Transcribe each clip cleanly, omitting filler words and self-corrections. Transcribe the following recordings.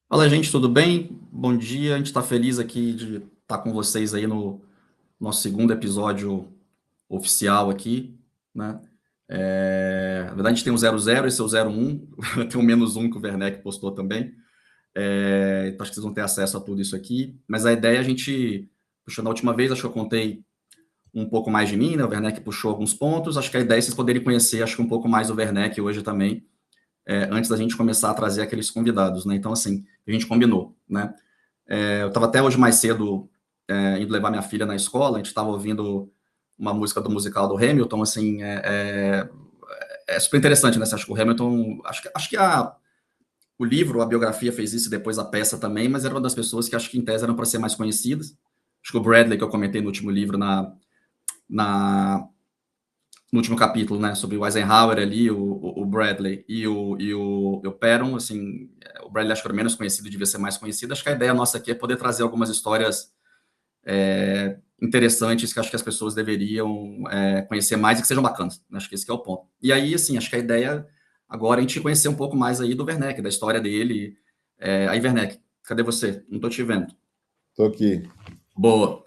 Fala, gente, tudo bem? Bom dia. A gente está feliz aqui de estar com vocês aí no nosso segundo episódio oficial aqui, né? Na verdade, a gente tem o 00, esse é o 01, tem o -1 que o Werneck postou também. Então, acho que vocês vão ter acesso a tudo isso aqui. Mas a ideia é a gente, puxou na última vez, acho que eu contei um pouco mais de mim, né? O Werneck puxou alguns pontos. Acho que a ideia é vocês poderem conhecer, acho que um pouco mais do Werneck hoje também, antes da gente começar a trazer aqueles convidados, né? Então, assim, a gente combinou, né? Eu estava até hoje mais cedo indo levar minha filha na escola, a gente estava ouvindo uma música do musical do Hamilton, assim, é super interessante, né? Você acha que o Hamilton, acho que o livro, a biografia fez isso e depois a peça também, mas era uma das pessoas que acho que em tese eram para ser mais conhecidas. Acho que o Bradley, que eu comentei no último livro, na no último capítulo, né, sobre o Eisenhower ali, o Bradley e o Perron, assim, o Bradley acho que era menos conhecido, devia ser mais conhecido. Acho que a ideia nossa aqui é poder trazer algumas histórias interessantes que acho que as pessoas deveriam conhecer mais e que sejam bacanas. Acho que esse que é o ponto. E aí, assim, acho que a ideia agora é a gente conhecer um pouco mais aí do Werneck, da história dele. Aí, Werneck, cadê você? Não tô te vendo. Tô aqui. Boa.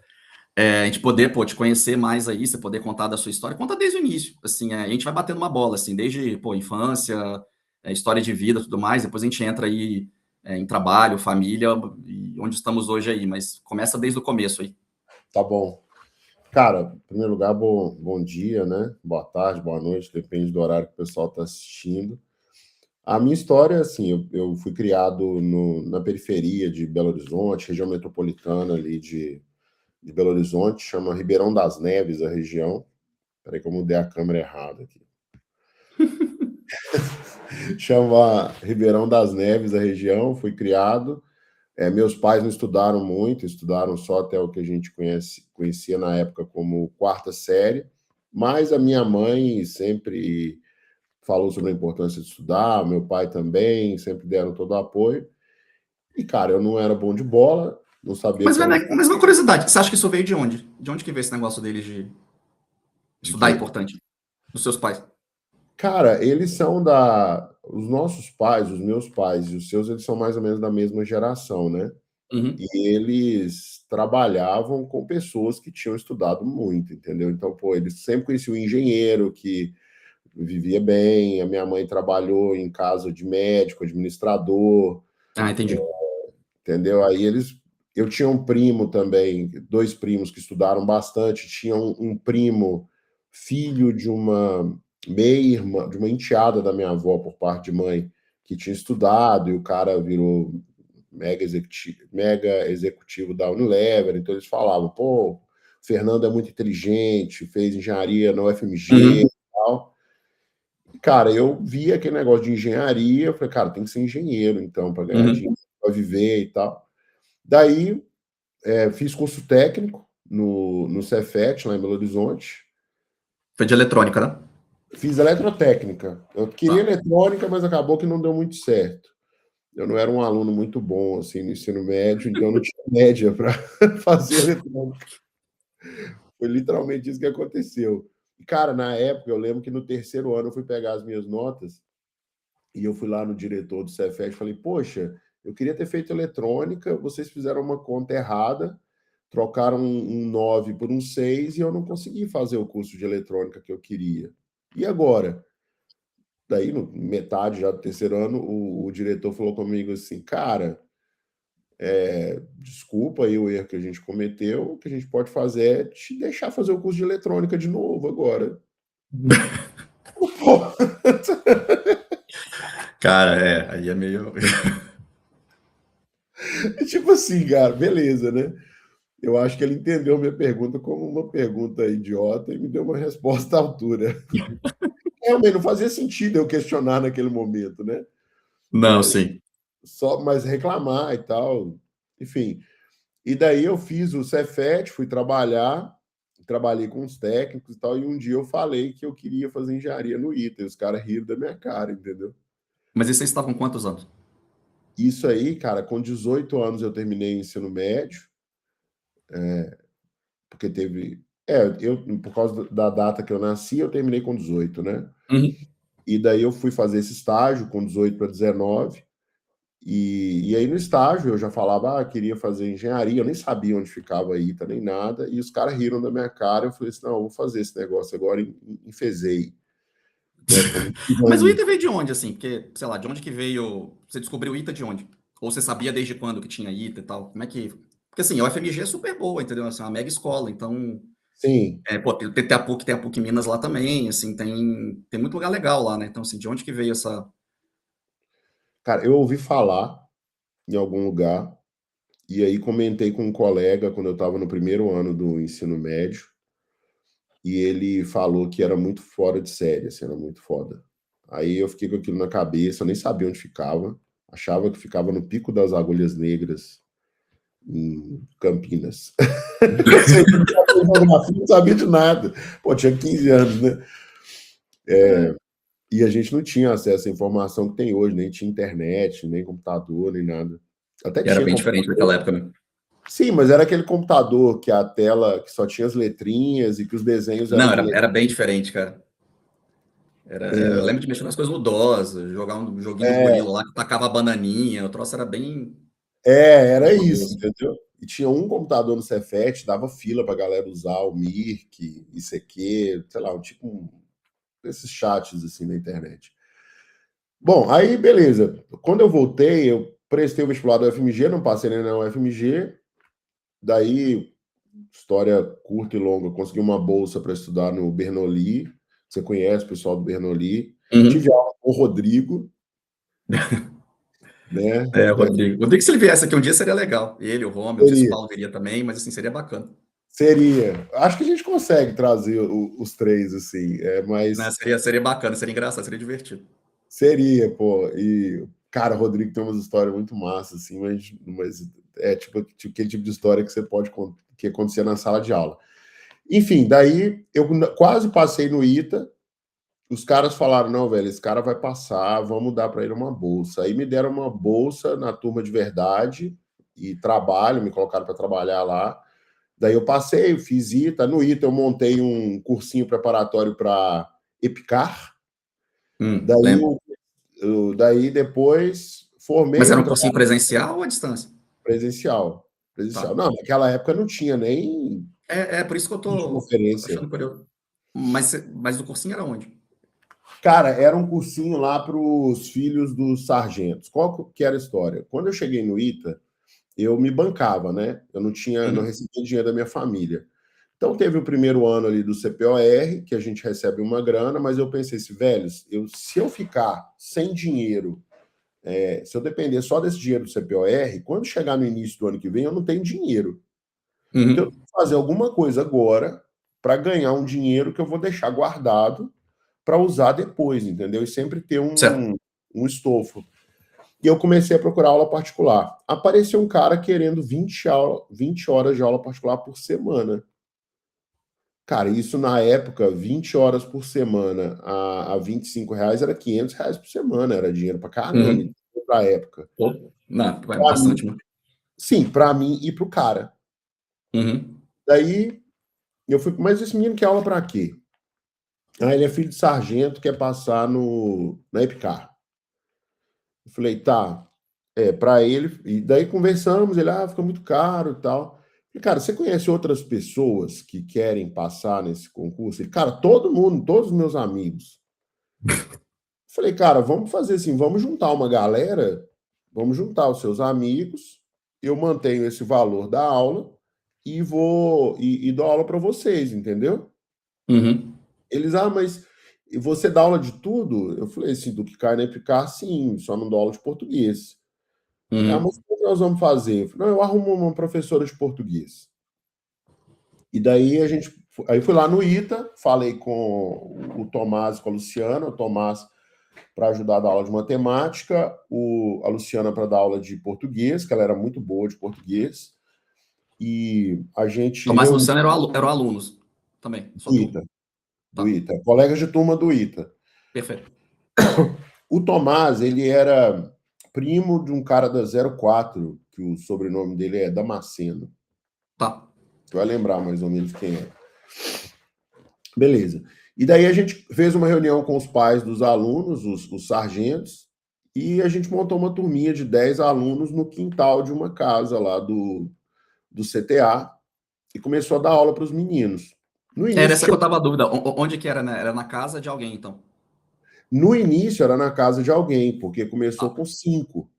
A gente poder, pô, te conhecer mais aí, você poder contar da sua história, conta desde o início, assim, a gente vai batendo uma bola, assim, desde, pô, infância, história de vida, tudo mais, depois a gente entra aí em trabalho, família, e onde estamos hoje aí, mas começa desde o começo aí. Tá bom. Cara, em primeiro lugar, bom dia, né? Boa tarde, boa noite, depende do horário que o pessoal está assistindo. A minha história, assim, eu fui criado na periferia de Belo Horizonte, região metropolitana ali de Belo Horizonte, chama Ribeirão das Neves, a região. Peraí que eu mudei a câmera errada aqui. Chama Ribeirão das Neves, a região, fui criado. Meus pais não estudaram muito, estudaram só até o que a gente conhecia na época como quarta série, mas a minha mãe sempre falou sobre a importância de estudar, meu pai também, sempre deram todo o apoio. E, cara, eu não era bom de bola, não sabia Mas, que era mas uma curiosidade, você acha que isso veio de onde? De onde que veio esse negócio deles de de estudar é quê? importante? Dos seus pais? Cara, eles são da. Os nossos pais, os meus pais e os seus, eles são mais ou menos da mesma geração, né? Uhum, E eles trabalhavam com pessoas que tinham estudado muito, entendeu? Então, pô, eles sempre conheciam um engenheiro que vivia bem, a minha mãe trabalhou em casa de médico, administrador, entendi. entendeu? Eu tinha um primo também, dois primos que estudaram bastante, tinha um primo, filho de uma meia-irmã, de uma enteada da minha avó por parte de mãe, que tinha estudado, e o cara virou mega executivo da Unilever, então eles falavam, pô, o Fernando é muito inteligente, fez engenharia na UFMG Uhum, e tal. E, cara, eu vi aquele negócio de engenharia, eu falei, cara, tem que ser engenheiro, então, para ganhar uhum. dinheiro, para viver e tal. Daí, fiz curso técnico no Cefet, lá em Belo Horizonte. Foi de eletrônica, né? Fiz eletrotécnica. Eu queria Tá. eletrônica, mas acabou que não deu muito certo. Eu não era um aluno muito bom assim no ensino médio, então não tinha média para fazer eletrônica. Foi literalmente isso que aconteceu. E, cara, na época, eu lembro que no terceiro ano eu fui pegar as minhas notas e eu fui lá no diretor do Cefet e falei, poxa, eu queria ter feito eletrônica, vocês fizeram uma conta errada, trocaram um 9 por um 6 e eu não consegui fazer o curso de eletrônica que eu queria. E agora? Daí, no metade já do terceiro ano, o diretor falou comigo assim, cara, desculpa aí o erro que a gente cometeu, o que a gente pode fazer é te deixar fazer o curso de eletrônica de novo agora. Pô, Cara, aí é meio. tipo assim, cara, beleza, né? Eu acho que ele entendeu minha pergunta como uma pergunta idiota e me deu uma resposta à altura. Realmente não fazia sentido eu questionar naquele momento, né? Não, sim. Só mais reclamar e tal. Enfim. E daí eu fiz o Cefet, fui trabalhar, trabalhei com os técnicos e tal, e um dia eu falei que eu queria fazer engenharia no ITA, e os caras riram da minha cara, entendeu? Mas e vocês estavam com quantos anos? Isso aí, cara, com 18 anos eu terminei o ensino médio, porque teve. Por causa da data que eu nasci, eu terminei com 18, né? Uhum. E daí eu fui fazer esse estágio com 18 para 19. E aí no estágio eu já falava, queria fazer engenharia, eu nem sabia onde ficava a ITA, nem nada, e os caras riram da minha cara, eu falei assim, não, eu vou fazer esse negócio agora em FESEI, né, como Mas o urbanista. ITA veio de onde, assim? Porque, sei lá, de onde que veio. Você descobriu o ITA de onde? Ou você sabia desde quando que tinha ITA e tal? Como é que. Porque assim, a UFMG é super boa, entendeu? Assim, é uma mega escola, então. Sim, Pô, tem a PUC Minas lá também, assim, tem muito lugar legal lá, né? Então, assim, de onde que veio essa. cara, eu ouvi falar em algum lugar, e aí comentei com um colega quando eu estava no primeiro ano do ensino médio, e ele falou que era muito fora de série, assim, era muito foda. Aí eu fiquei com aquilo na cabeça, eu nem sabia onde ficava, achava que ficava no Pico das Agulhas Negras, em Campinas. Sem geografia, não sabia de nada. Pô, tinha 15 anos, né? E a gente não tinha acesso à informação que tem hoje, nem tinha internet, nem computador, nem nada. Até Era tinha bem diferente naquela computador. época, né? Sim, mas era aquele computador que a tela que só tinha as letrinhas e que os desenhos eram Não, de era bem diferente, cara. Eu lembro de mexer nas coisas no DOS, jogar um joguinho do é, gorila lá que tacava a bananinha, o troço era bem era isso, horroroso. entendeu? E tinha um computador no Cefet, dava fila pra galera usar o Mirk, ICQ, sei lá, tipo esses chats assim na internet. Bom, aí beleza. Quando eu voltei, eu prestei o vestibular da UFMG, não passei nem na UFMG. Daí, história curta e longa, eu consegui uma bolsa para estudar no Bernoulli. Você conhece o pessoal do Bernoulli. Tive Uhum. aula com o Rodrigo, né? É, o Rodrigo. O Rodrigo, se ele viesse aqui um dia, seria legal. Ele, o Romeu, não sei se o Seria, Paulo viria também, mas assim, seria bacana. seria. Acho que a gente consegue trazer os três, assim, Né? mas Seria bacana, seria engraçado, seria divertido. seria, pô. E, cara, o Rodrigo tem umas histórias muito massas, assim, mas é tipo aquele tipo de história que você pode que acontecia na sala de aula. Enfim, daí eu quase passei no ITA. Os caras falaram: não, velho, esse cara vai passar, vamos dar para ele uma bolsa. Aí me deram uma bolsa na turma de verdade e trabalho, me colocaram para trabalhar lá. Daí eu passei, fiz ITA. No ITA eu montei um cursinho preparatório para EPICAR. Daí, Lembro. daí depois Mas formei era um um cursinho presencial ou à distância? presencial. Presencial. Tá. Não, naquela época não tinha nem Por isso que eu tô conferência. achando curioso. Mas o cursinho era onde? Cara, era um cursinho lá para os filhos dos sargentos. Qual que era a história? Quando eu cheguei no ITA, eu me bancava, né? Eu não Uhum. recebia dinheiro da minha família. Então teve o primeiro ano ali do CPOR, que a gente recebe uma grana, mas eu pensei assim, velhos, se eu ficar sem dinheiro, se eu depender só desse dinheiro do CPOR, quando chegar no início do ano que vem, eu não tenho dinheiro. Então eu Uhum. tenho que fazer alguma coisa agora para ganhar um dinheiro que eu vou deixar guardado para usar depois, entendeu? E sempre ter Certo. um estofo. E eu comecei a procurar aula particular. Apareceu um cara querendo 20 horas de aula particular por semana. Cara, isso na época, 20 horas por semana a R$ 25 era R$ 500 por semana, era dinheiro pra caramba Uhum. pra época. Pô, não, é Pra bastante, mim, mano. sim, pra mim e pro cara. Uhum. Daí eu fui, mas esse menino quer aula pra quê? Ah, ele é filho de sargento, quer passar na EPICAR. Eu falei, tá, para ele, e daí conversamos, ele, fica muito caro e tal. E, cara, você conhece outras pessoas que querem passar nesse concurso? Ele, cara, todo mundo, todos os meus amigos. Falei, cara, vamos fazer assim, vamos juntar uma galera, vamos juntar os seus amigos, eu mantenho esse valor da aula e vou e dou aula para vocês, entendeu? Uhum. Eles, mas você dá aula de tudo? Eu falei assim, do que cai na Epicar, sim, só não dou aula de português. Mas Uhum. o que nós vamos fazer? Eu falei, não, eu arrumo uma professora de português. E daí aí fui lá no ITA, falei com o Tomás, com a Luciana, o Tomás para ajudar a dar aula de matemática, a Luciana para dar aula de português, que ela era muito boa de português, e a gente Tomás e reuniu Luciano eram alunos também, sua do turma. ITA, do Tá. ITA, colegas de turma do ITA. Perfeito. O Tomás, ele era primo de um cara da 04, que o sobrenome dele é Damasceno. Tá. Você vai lembrar mais ou menos quem é. Beleza. E daí a gente fez uma reunião com os pais dos alunos, os sargentos, e a gente montou uma turminha de 10 alunos no quintal de uma casa lá do CTA e começou a dar aula para os meninos. No Era início, essa que eu tava a dúvida. Onde que era, né? Era na casa de alguém, então. no início era na casa de alguém, porque Ah, começou com 5.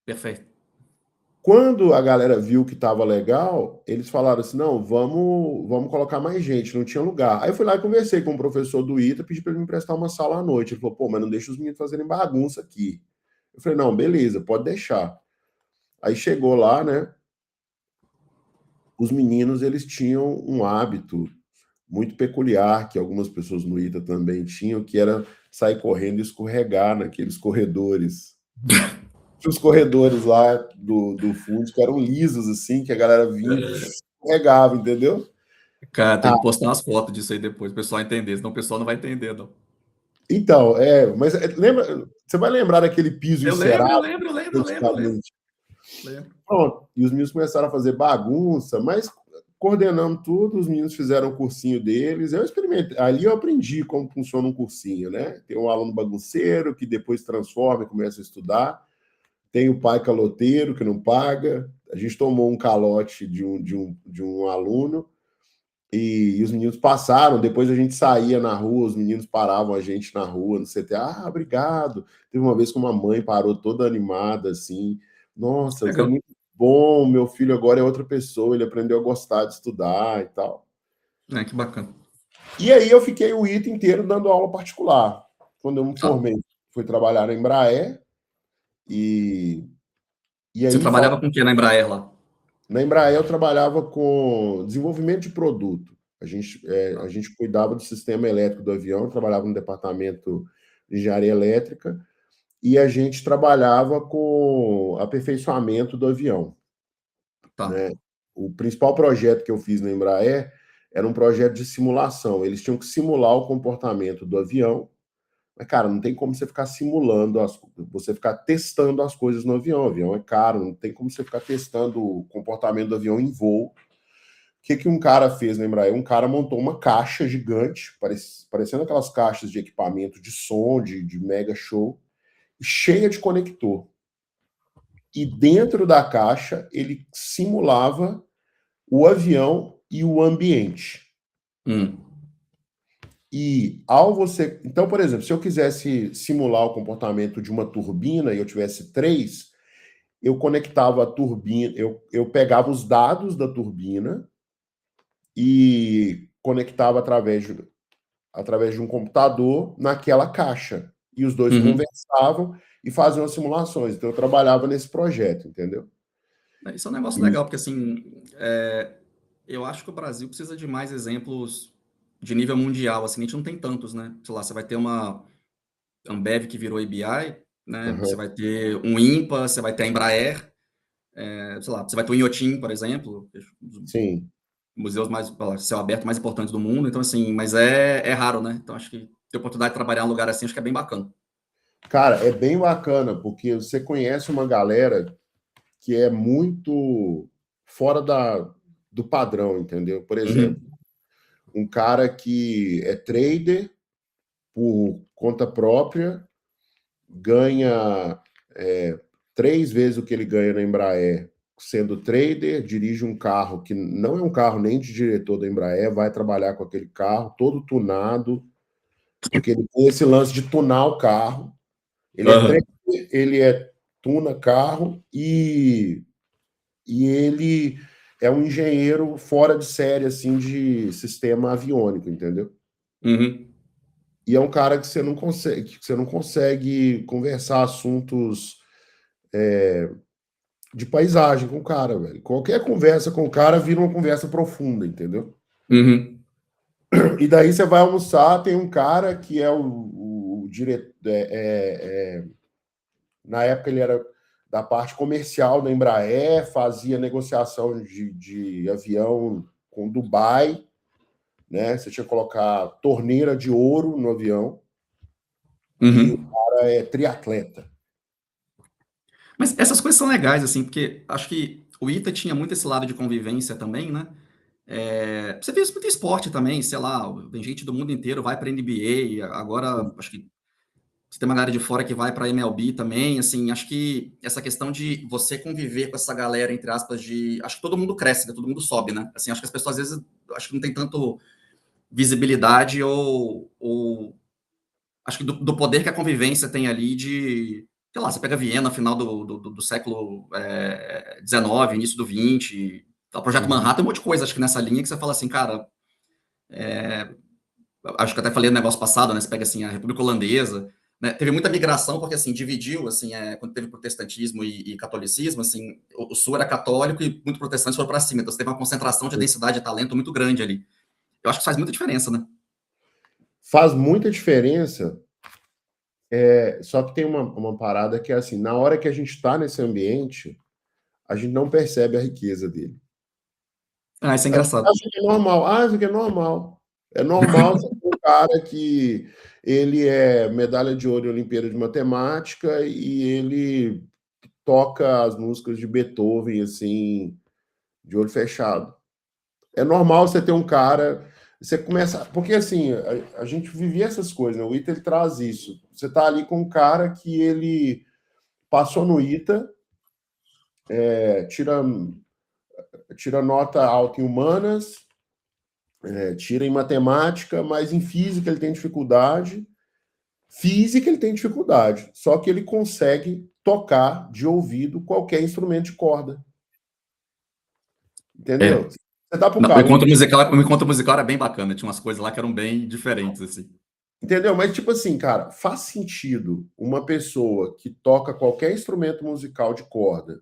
perfeito. Quando a galera viu que estava legal, eles falaram assim: não, vamos colocar mais gente, não tinha lugar. Aí eu fui lá e conversei com o professor do ITA, pedi para ele me emprestar uma sala à noite. Ele falou: pô, mas não deixa os meninos fazerem bagunça aqui. Eu falei: não, beleza, pode deixar. Aí chegou lá, né? Os meninos eles tinham um hábito muito peculiar, que algumas pessoas no ITA também tinham, que era sair correndo e escorregar naqueles corredores. Tinha os corredores lá do fundo que eram lisos, assim, que a galera vinha e escorregava, entendeu? Cara, tem Ah, que postar umas fotos disso aí depois, o pessoal entender, senão o pessoal não vai entender, não. então, mas lembra, você vai lembrar daquele piso Eu lembro, eu encerado lembro, eu lembro, eu lembro, eu lembro. antigamente. Lembro. Pronto, e os meninos começaram a fazer bagunça, mas coordenamos tudo, os meninos fizeram o cursinho deles, eu experimentei, ali eu aprendi como funciona um cursinho, né? Tem um aluno bagunceiro que depois transforma e começa a estudar, tem o pai caloteiro que não paga, a gente tomou um calote de um aluno, e os meninos passaram, depois a gente saía na rua, os meninos paravam a gente na rua, no CT, obrigado. Teve uma vez que uma mãe parou toda animada, assim, nossa, foi Legal. muito bom, meu filho agora é outra pessoa, ele aprendeu a gostar de estudar e tal. É, que bacana. E aí eu fiquei o ITA inteiro dando aula particular. Quando eu me Ah, formei, fui trabalhar na Embraer, e, e você aí trabalhava com o que na Embraer lá? na Embraer eu trabalhava com desenvolvimento de produto. A Ah, gente cuidava do sistema elétrico do avião, trabalhava no departamento de engenharia elétrica e a gente trabalhava com aperfeiçoamento do avião, tá. né? O principal projeto que eu fiz na Embraer era um projeto de simulação. Eles tinham que simular o comportamento do avião, mas, cara, não tem como você ficar simulando, você ficar testando as coisas no avião. O avião é caro, não tem como você ficar testando o comportamento do avião em voo. O que um cara fez na Embraer? Um cara montou uma caixa gigante, parecendo aquelas caixas de equipamento de som, de mega show, cheia de conector. E dentro da caixa, ele simulava o avião e o ambiente. Hum. E ao você. Então, por exemplo, se eu quisesse simular o comportamento de uma turbina e eu tivesse três, eu conectava a turbina, eu pegava os dados da turbina e conectava através de um computador naquela caixa. E os dois Uhum. conversavam e faziam as simulações. Então, eu trabalhava nesse projeto, entendeu? Isso é um negócio E, legal, porque assim, eu acho que o Brasil precisa de mais exemplos de nível mundial, assim, a gente não tem tantos, né? Sei lá, você vai ter uma Ambev que virou ABI, né? Você uhum, vai ter um IMPA, você vai ter a Embraer, sei lá, você vai ter o Inhotim, por exemplo, um sim. museus mais, sei lá, céu aberto mais importantes do mundo, então assim, mas é raro, né? Então acho que ter oportunidade de trabalhar em um lugar assim, acho que é bem bacana. Cara, é bem bacana, porque você conhece uma galera que é muito fora do padrão, entendeu? Por exemplo, Uhum, um cara que é trader por conta própria, ganha é, 3 vezes o que ele ganha na Embraer sendo trader, dirige um carro que não é um carro nem de diretor da Embraer, vai trabalhar com aquele carro todo tunado, porque ele tem esse lance de tunar o carro. Ele é trader, aham, ele tuna carro e ele é um engenheiro fora de série assim de sistema aviônico, entendeu? uhum, E é um cara que você não consegue conversar assuntos de paisagem com o cara, velho. Qualquer conversa com o cara vira uma conversa profunda, entendeu? uhum, E daí você vai almoçar, tem um cara que é o diretor. Na época ele era da parte comercial da Embraer, fazia negociação de avião com Dubai, né? Você tinha que colocar torneira de ouro no avião, e o uhum. cara é triatleta. Mas essas coisas são legais, assim, porque acho que o ITA tinha muito esse lado de convivência também, né? Você vê isso muito em esporte também, sei lá, tem gente do mundo inteiro vai para NBA, agora acho que Você tem uma galera de fora que vai para MLB também, assim, acho que essa questão de você conviver com essa galera, entre aspas, acho que todo mundo cresce, né? Todo mundo sobe, né? Assim, acho que as pessoas às vezes, acho que não tem tanto visibilidade ou acho que do poder que a convivência tem ali sei lá, você pega Viena, final do século XIX, início do XX, o Projeto Manhattan, um monte de coisa, acho que nessa linha que você fala assim, cara, acho que até falei no negócio passado, né, você pega assim, a República Holandesa, né, teve muita migração, porque assim, dividiu, assim, quando teve protestantismo e catolicismo, assim, o sul era católico e muito protestantes foram para cima, então você teve uma concentração de densidade de talento muito grande ali. Eu acho que faz muita diferença, né? Faz muita diferença, só que tem uma parada que é assim, na hora que a gente está nesse ambiente, a gente não percebe a riqueza dele. Ah, isso é A gente engraçado. acha que é normal. Isso aqui é normal. É normal ser um cara que ele é medalha de ouro em Olimpíada de Matemática e ele toca as músicas de Beethoven, assim, de olho fechado. É normal você ter um cara. Você começa. Porque, assim, a gente vivia essas coisas, né? O ITA ele traz isso. Você está ali com um cara que ele passou no ITA, tira nota alta em humanas, tira em matemática, mas em física ele tem dificuldade. Física ele tem dificuldade, só que ele consegue tocar de ouvido qualquer instrumento de corda. Entendeu? É. Você dá pro Não, cara. o encontro musical era bem bacana, tinha umas coisas lá que eram bem diferentes, assim. Entendeu? Mas, tipo assim, cara, faz sentido uma pessoa que toca qualquer instrumento musical de corda,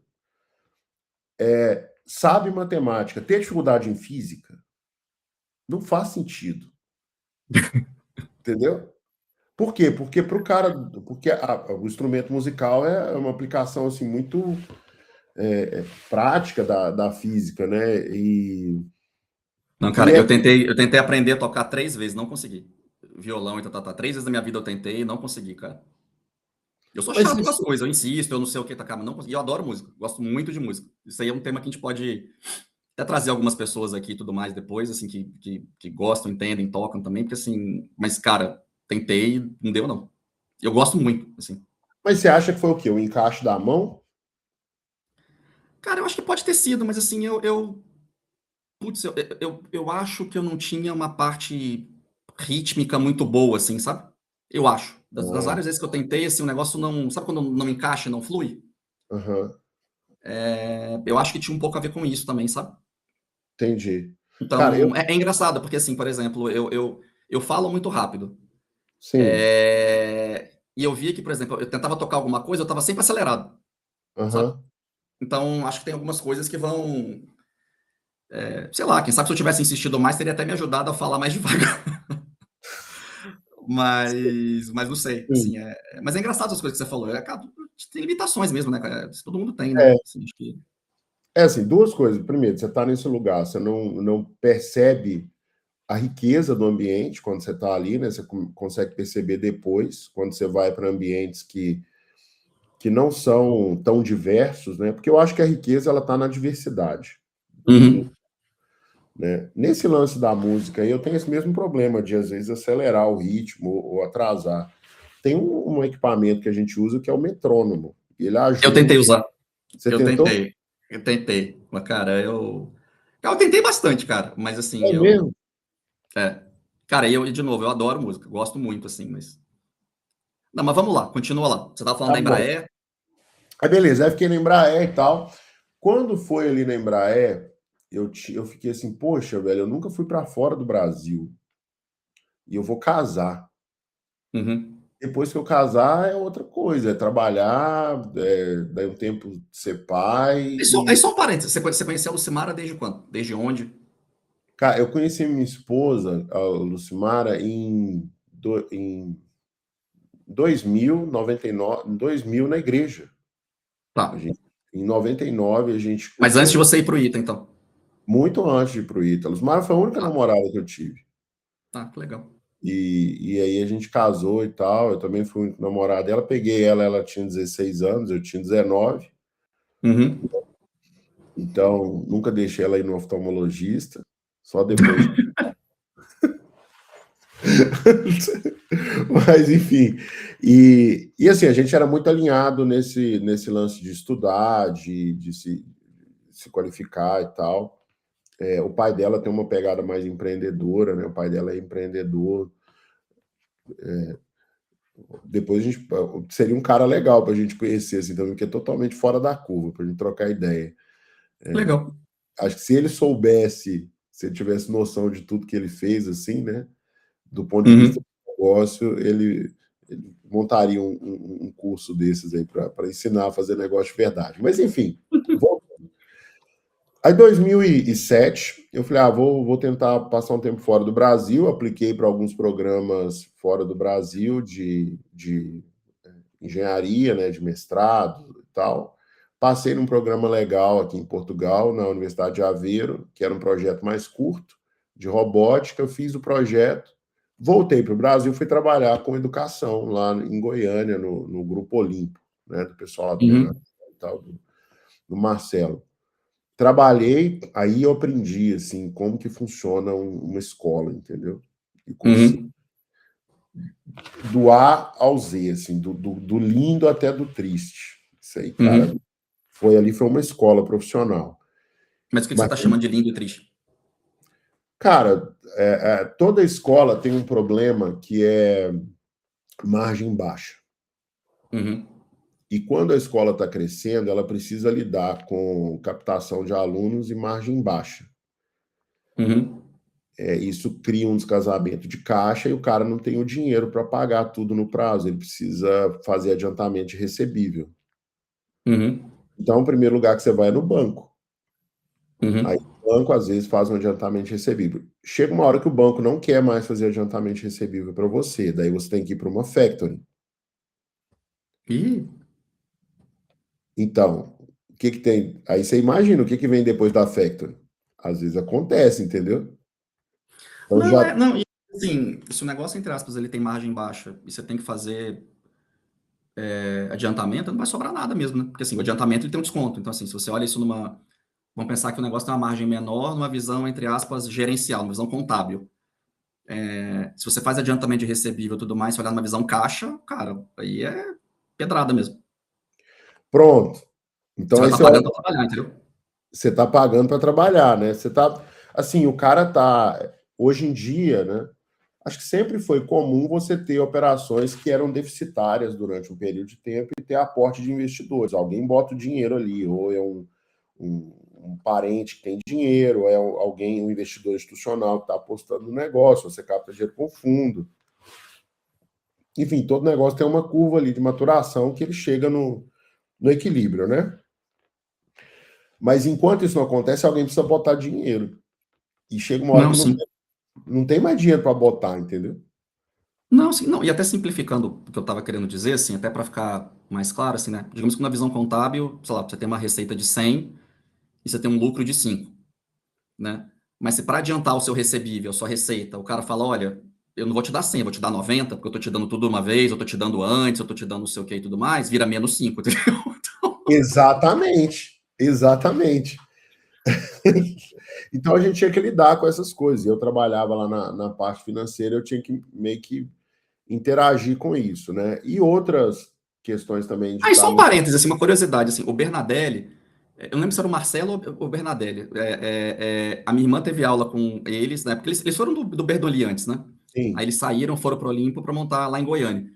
sabe matemática, ter dificuldade em física? Não faz sentido. Entendeu? Por quê? Porque pro cara. Porque o instrumento musical é uma aplicação assim, muito prática da física, né? Não, E cara, é eu tentei aprender a tocar 3 vezes, não consegui. Violão e tá. 3 vezes na minha vida eu tentei e não consegui, cara. Eu sou Mas chato com as isso, coisas, eu insisto, eu não sei o que tocar, mas não consegui. E eu adoro música, gosto muito de música. Isso aí é um tema que a gente pode até trazer algumas pessoas aqui e tudo mais depois, assim, que gostam, entendem, tocam também, porque assim, mas, cara, tentei, não deu, não. Eu gosto muito, assim. mas você acha que foi o quê? O encaixe da mão? Cara, eu acho que pode ter sido, mas assim, putz, eu acho que eu não tinha uma parte rítmica muito boa, assim, sabe? Eu acho. Das Ah, várias vezes que eu tentei, assim, o negócio não. Sabe quando não encaixa, não flui? aham, Eu acho que tinha um pouco a ver com isso também, sabe? entendi. Cara, Então, é engraçado, porque, assim, por exemplo, eu falo muito rápido. sim, E eu via que, por exemplo, eu tentava tocar alguma coisa, eu tava sempre acelerado, sabe? aham. Então, acho que tem algumas coisas que vão. Sei lá, quem sabe se eu tivesse insistido mais, teria até me ajudado a falar mais devagar. Mas não sei, Sim. assim, mas é engraçado as coisas que você falou. Cara, tem limitações mesmo, né, cara? Isso todo mundo tem, né? É, Assim, acho que... é assim, duas coisas. Primeiro, você está nesse lugar, você não percebe a riqueza do ambiente quando você está ali, né? Você consegue perceber depois, quando você vai para ambientes que não são tão diversos, né? Porque eu acho que a riqueza ela está na diversidade. Uhum. Né? Nesse lance da música, eu tenho esse mesmo problema de, às vezes, acelerar o ritmo ou atrasar. Tem um equipamento que a gente usa que é o metrônomo. Ele Eu ajuda. tentei usar. Você Eu tentou? tentei. Eu tentei. Mas, cara, eu tentei bastante, cara. Mas, assim, É mesmo? é. Cara, de novo, eu adoro música. Gosto muito, assim, mas... Não, mas vamos lá, continua lá. Você tava falando Tá da bom. Embraer. Aí, beleza. Aí fiquei na Embraer e tal. Quando foi ali na Embraer, eu fiquei assim, poxa, velho, eu nunca fui para fora do Brasil. E eu vou casar. Uhum. Depois que eu casar é outra coisa, é trabalhar, daí um tempo de ser pai. Aí só um parênteses. Você conheceu a Lucimara desde quando? Desde onde? Cara, eu conheci minha esposa, a Lucimara, em 2000, 99, em 2000 na igreja. A Tá. gente, em 99 a gente, Mas antes de você ir pro ITA, então. muito antes de ir pro Ítalo. Lucimara foi a única Tá. namorada que eu tive. Tá, que legal. E aí a gente casou e tal, eu também fui namorado dela, peguei ela tinha 16 anos, eu tinha 19, Uhum. então nunca deixei ela ir no oftalmologista, só depois. Mas, enfim. E assim, a gente era muito alinhado nesse lance de estudar, de se qualificar e tal. O pai dela tem uma pegada mais empreendedora, né? O pai dela é empreendedor. Depois a gente seria um cara legal para a gente conhecer, assim, também, que é totalmente fora da curva, para a gente trocar ideia. Legal. Acho que se ele soubesse, se ele tivesse noção de tudo que ele fez, assim, né? Do ponto de vista Uhum. do negócio, ele montaria um curso desses aí para ensinar a fazer negócio de verdade. Mas, enfim, aí, em 2007, eu falei, vou tentar passar um tempo fora do Brasil, apliquei para alguns programas fora do Brasil de engenharia, né, de mestrado e tal. Passei num programa legal aqui em Portugal, na Universidade de Aveiro, que era um projeto mais curto, de robótica. Eu fiz o projeto, voltei para o Brasil, fui trabalhar com educação lá em Goiânia, no Grupo Olimpo, né, do pessoal lá do Bernardo Uhum. e tal, do Marcelo. Trabalhei, aí eu aprendi, assim, como que funciona uma escola, entendeu? E consegui Uhum. do A ao Z, assim, do lindo até do triste. Isso aí, cara, Uhum. foi uma escola profissional. Mas o que você Mas, está chamando de lindo e triste? cara, toda escola tem um problema que é margem baixa. Uhum. E quando a escola está crescendo, ela precisa lidar com captação de alunos e margem baixa. Uhum. Isso cria um descasamento de caixa e o cara não tem o dinheiro para pagar tudo no prazo, ele precisa fazer adiantamento de recebível. Uhum. Então, o primeiro lugar que você vai é no banco. Aí Uhum. o banco, às vezes, faz um adiantamento de recebível. Chega uma hora que o banco não quer mais fazer adiantamento de recebível para você, daí você tem que ir para uma factory. Ih, Então, o que que tem? Aí você imagina o que que vem depois da factory. Às vezes acontece, entendeu? Então não, já. não, e, assim, se o negócio, entre aspas, ele tem margem baixa e você tem que fazer adiantamento, não vai sobrar nada mesmo, né? Porque, assim, o adiantamento ele tem um desconto. Então, assim, se você olha isso numa... Vamos pensar que o negócio tem uma margem menor numa visão, entre aspas, gerencial, numa visão contábil. Se você faz adiantamento de recebível e tudo mais, se olhar numa visão caixa, cara, aí é pedrada mesmo. Pronto. Você Então vai aí estar você olha, pagando para trabalhar, entendeu? você está pagando para trabalhar, né? Você tá. Assim, o cara tá. Hoje em dia, né? Acho que sempre foi comum você ter operações que eram deficitárias durante um período de tempo e ter aporte de investidores. Alguém bota o dinheiro ali, ou é um parente que tem dinheiro, ou é alguém, um investidor institucional que está apostando no negócio, você capta dinheiro com fundo. Enfim, todo negócio tem uma curva ali de maturação que ele chega no equilíbrio, né? Mas enquanto isso não acontece, alguém precisa botar dinheiro. E chega uma hora Não, que sim. não tem mais dinheiro para botar, entendeu? Não, sim, não. E até simplificando o que eu estava querendo dizer, assim, até para ficar mais claro, assim, né? Digamos que na visão contábil, sei lá, você tem uma receita de 100 e você tem um lucro de 5, né? Mas se para adiantar o seu recebível, a sua receita, o cara fala, olha, eu não vou te dar 100, eu vou te dar 90, porque eu tô te dando tudo uma vez, eu tô te dando antes, eu tô te dando não sei o que e tudo mais, vira menos 5, entendeu? Exatamente. Exatamente. Então a gente tinha que lidar com essas coisas. Eu trabalhava lá na parte financeira, eu tinha que meio que interagir com isso, né? E outras questões também de Aí estar só um no. parênteses, assim, uma curiosidade, assim, o Bernadelli, eu não lembro se era o Marcelo ou o Bernadelli, a minha irmã teve aula com eles, né, porque eles foram do Berdoli antes, né, aí Sim, eles saíram, foram pro Olimpo para montar lá em Goiânia.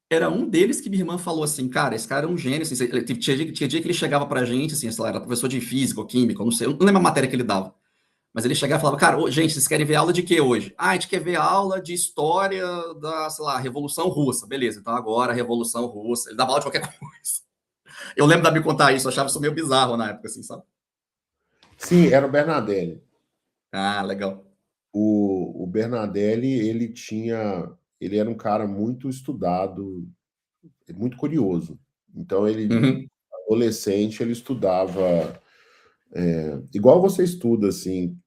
Era um deles que minha irmã falou assim, cara, esse cara é um gênio, assim, tinha dia que ele chegava pra gente, assim, sei lá, era professor de física ou química, eu não sei, eu não lembro a matéria que ele dava, mas ele chegava e falava, cara, ô, gente, vocês querem ver aula de quê hoje? Ah, a gente quer ver aula de história da, sei lá, Revolução Russa, beleza, então agora a Revolução Russa, ele dava aula de qualquer coisa. Eu lembro da me contar isso, eu achava isso meio bizarro na época, assim, sabe? sim, era o Bernadelli. Ah, legal. O Bernadelli, ele era um cara muito estudado, muito curioso. Então ele, Uhum, adolescente, ele estudava igual você estuda assim,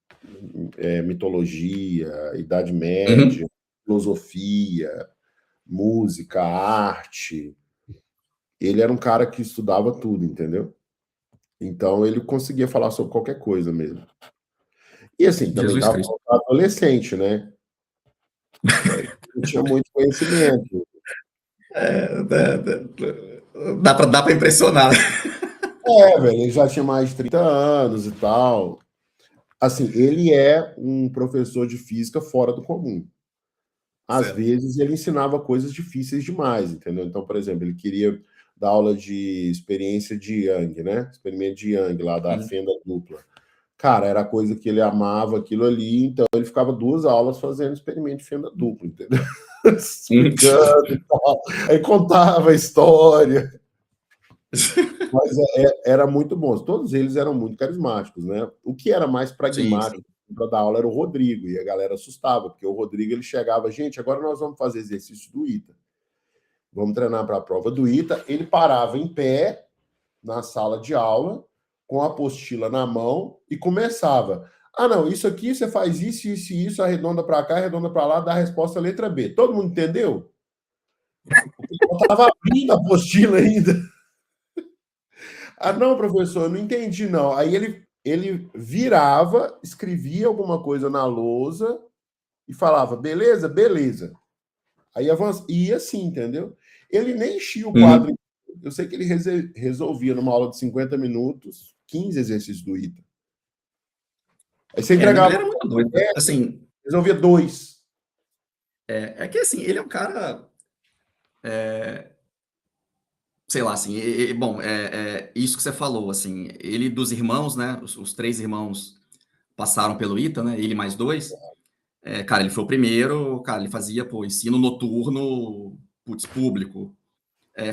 mitologia, Idade Média, uhum. filosofia, música, arte. Ele era um cara que estudava tudo, entendeu? Então ele conseguia falar sobre qualquer coisa mesmo. E assim, também Jesus estava Cristo. adolescente, né? não tinha muito conhecimento. Dá pra impressionar. Velho, ele já tinha mais de 30 anos e tal. Assim, ele é um professor de física fora do comum. Às Certo. vezes ele ensinava coisas difíceis demais, entendeu? Então, por exemplo, ele queria dar aula de experiência de Young, né? Experimento de Young, lá da Uhum. fenda dupla. Cara, era coisa que ele amava aquilo ali, então ele ficava 2 aulas fazendo experimento de fenda dupla, entendeu? Explicando e tal. Aí contava a história. Mas era muito bom. Todos eles eram muito carismáticos, né? O que era mais Sim, pragmático sim. para dar aula era o Rodrigo, e a galera assustava, porque o Rodrigo ele chegava, gente, agora nós vamos fazer exercício do ITA. Vamos treinar para a prova do ITA. Ele parava em pé na sala de aula, com a apostila na mão, e começava. Ah, não, isso aqui você faz isso, isso e isso, arredonda para cá, arredonda para lá, dá a resposta letra B. Todo mundo entendeu? Eu estava abrindo a apostila ainda. Ah, não, professor, eu não entendi, não. Aí ele virava, escrevia alguma coisa na lousa e falava, beleza, beleza. Aí avança, e ia assim, entendeu? Ele nem enchia o quadro. Uhum. Eu sei que ele resolvia, numa aula de 50 minutos, 15 exercícios do ITA. Aí você Não, ele entregava, era muito doido. Assim, resolvia 2. é que assim, ele é um cara. Sei lá, assim, bom, isso que você falou, assim, ele dos irmãos, né? Os três irmãos passaram pelo ITA, né? Ele mais dois. Cara, ele foi o primeiro, cara, ele fazia, pô, ensino noturno, putz, público.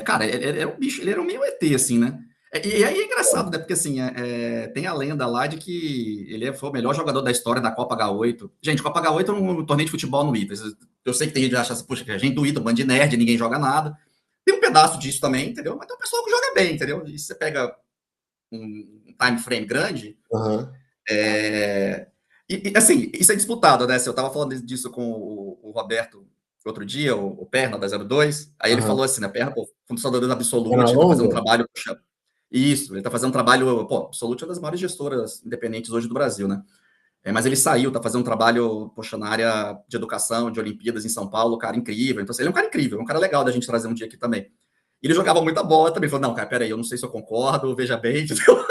Cara, ele era um bicho, ele era um meio ET, assim, né? E aí é engraçado, né? Porque, assim, tem a lenda lá de que ele foi o melhor jogador da história da Copa H8. Gente, Copa H8 é um torneio de futebol no ITA. Eu sei que tem gente que acha assim, puxa, que a gente do ITA, um bando de nerd, ninguém joga nada. Tem um pedaço disso também, entendeu? Mas tem um pessoal que joga bem, entendeu? E você pega um time frame grande, Uhum, é... assim, isso é disputado, né? Se eu tava falando disso com o Roberto outro dia, o Perna da 02, aí ele uhum. falou assim, né? Perna, pô, fundador da Era Absolute, tá fazendo um longa? trabalho. Poxa, isso, ele tá fazendo um trabalho. Pô, Absolute é uma das maiores gestoras independentes hoje do Brasil, né? Mas ele saiu, tá fazendo um trabalho, poxa, na área de educação, de Olimpíadas em São Paulo, cara incrível. Então, assim, ele é um cara incrível, é um cara legal da gente trazer um dia aqui também. Ele jogava muita bola também. Falou, não, cara, peraí, eu não sei se eu concordo, veja bem, entendeu?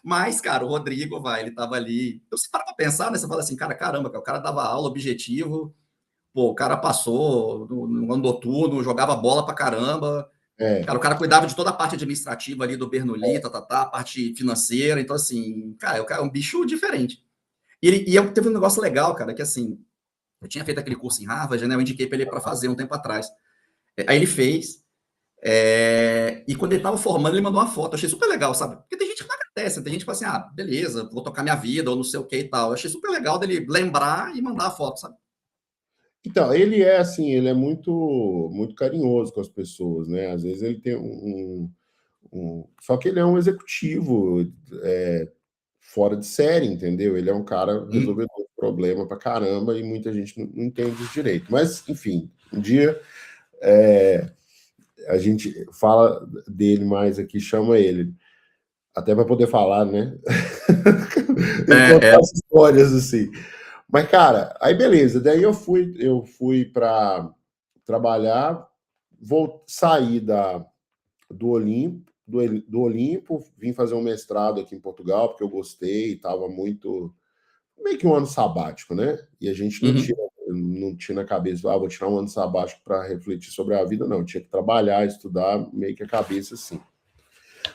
Mas, cara, o Rodrigo, ele tava ali. Então, você para pra pensar, né? Você fala assim, cara, caramba, o cara dava aula objetivo, pô, o cara passou no ano noturno, jogava bola pra caramba. É. Cara, o cara cuidava de toda a parte administrativa ali do Bernoulli, a parte financeira. Então, assim, cara, o cara é um bicho diferente. Teve um negócio legal, cara, que assim, eu tinha feito aquele curso em Harvard, né? Eu indiquei para ele para fazer um tempo atrás. Aí ele fez, e quando ele estava formando, ele mandou uma foto. Eu achei super legal, sabe? Porque tem gente que não agradece, tem gente que fala assim, ah, beleza, vou tocar minha vida, ou não sei o que e tal. Eu achei super legal dele lembrar e mandar a foto, sabe? Então, ele é assim, ele é muito, muito carinhoso com as pessoas, né? Às vezes ele tem só que ele é um executivo fora de série, entendeu? Ele é um cara Uhum. resolvedor de problema pra caramba e muita gente não entende isso direito. Mas, enfim, um dia a gente fala dele mais aqui, chama ele, até para poder falar, né? Ele É, contar as histórias assim. Mas, cara, aí beleza. Daí eu fui para trabalhar, sair do Olimpo, do Olimpo, vim fazer um mestrado aqui em Portugal, porque eu gostei, estava muito. Meio que um ano sabático, né? E a gente uhum, não tinha na cabeça, vou tirar um ano sabático para refletir sobre a vida, não. Eu tinha que trabalhar, estudar, meio que a cabeça assim.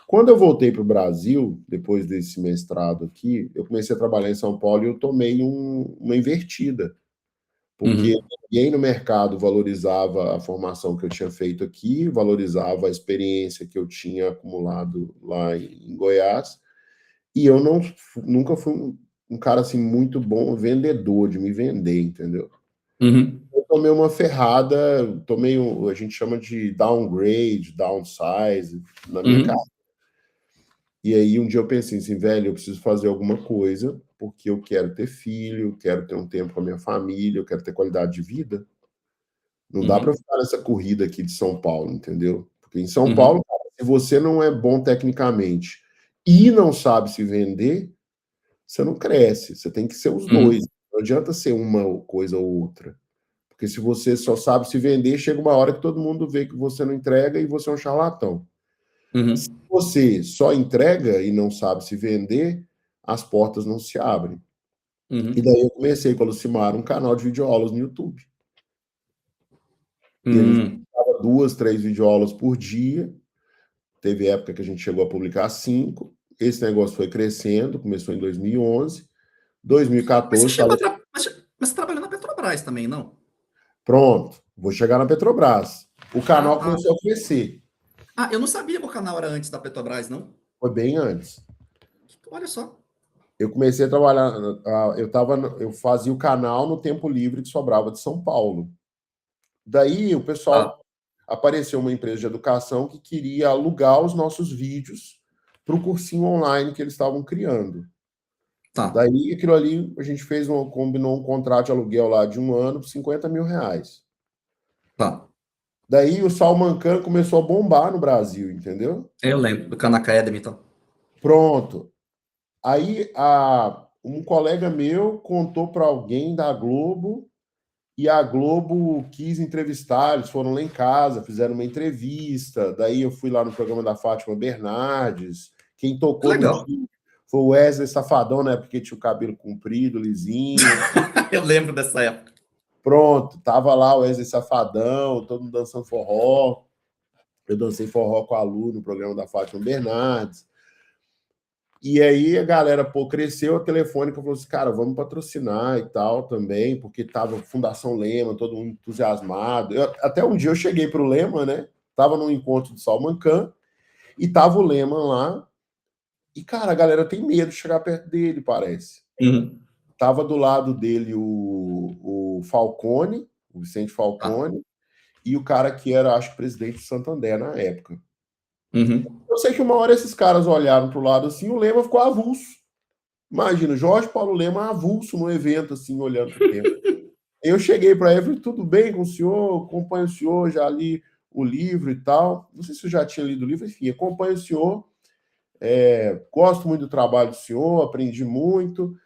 Quando eu voltei para o Brasil, depois desse mestrado aqui, eu comecei a trabalhar em São Paulo e eu tomei uma invertida, porque uhum, ninguém no mercado valorizava a formação que eu tinha feito aqui, valorizava a experiência que eu tinha acumulado lá em Goiás, e eu nunca fui um cara assim muito bom vendedor, de me vender, entendeu? uhum, Eu tomei uma ferrada, a gente chama de downgrade, downsize na minha casa. uhum, E aí um dia eu pensei assim, velho, eu preciso fazer alguma coisa, porque eu quero ter filho, quero ter um tempo com a minha família, eu quero ter qualidade de vida. Não dá para uhum, ficar nessa corrida aqui de São Paulo, entendeu? Porque em São Paulo, uhum, cara, se você não é bom tecnicamente e não sabe se vender, você não cresce. Você tem que ser os dois. uhum, Não adianta ser uma coisa ou outra. Porque se você só sabe se vender, chega uma hora que todo mundo vê que você não entrega e você é um charlatão. Se você só entrega e não sabe se vender, as portas não se abrem. E daí eu comecei com a Lucimar um canal de videoaulas no YouTube. E a gente dava 2, 3 videoaulas por dia. Teve época que a gente chegou a publicar 5. Esse negócio foi crescendo, começou em 2011. 2014... Mas você trabalhou na Petrobras também, não? Pronto, vou chegar na Petrobras. O canal começou a crescer. Eu não sabia que o canal era antes da Petrobras, não? Foi bem antes. Olha só. Eu comecei a trabalhar, eu fazia o canal no tempo livre que sobrava de São Paulo. Daí o pessoal, apareceu uma empresa de educação que queria alugar os nossos vídeos para o cursinho online que eles estavam criando. Daí aquilo ali, a gente combinou um contrato de aluguel lá de 1 ano por R$50 mil. Daí o Salman Khan começou a bombar no Brasil, entendeu? Eu lembro, do Khan Academy e tal. Pronto. Aí um colega meu contou para alguém da Globo e a Globo quis entrevistar, eles foram lá em casa, fizeram uma entrevista, daí eu fui lá no programa da Fátima Bernardes, quem tocou no dia foi o Wesley Safadão, né, porque tinha o cabelo comprido, lisinho. Eu lembro dessa época. Pronto, tava lá o Wesley Safadão, todo mundo dançando forró. Eu dancei forró com a Lu no programa da Fátima Bernardes. E aí a galera, cresceu, a Telefônica falou assim, cara, vamos patrocinar e tal também, porque tava Fundação Lema, todo mundo entusiasmado. Até um dia eu cheguei pro Lema, né? Tava num encontro de Salman Khan, e tava o Lema lá, e, cara, a galera tem medo de chegar perto dele, parece. Tava do lado dele o Falcone, o Vicente Falcone, e o cara que era, acho que, presidente do Santander na época. Eu sei que uma hora esses caras olharam pro lado assim, o Lema ficou avulso. Imagina, Jorge Paulo Lema avulso no evento, assim, olhando pro tempo. Eu cheguei para ele, tudo bem com o senhor? Acompanho o senhor, já li o livro e tal. Não sei se eu já tinha lido o livro, enfim, acompanho o senhor. Gosto muito do trabalho do senhor, aprendi muito.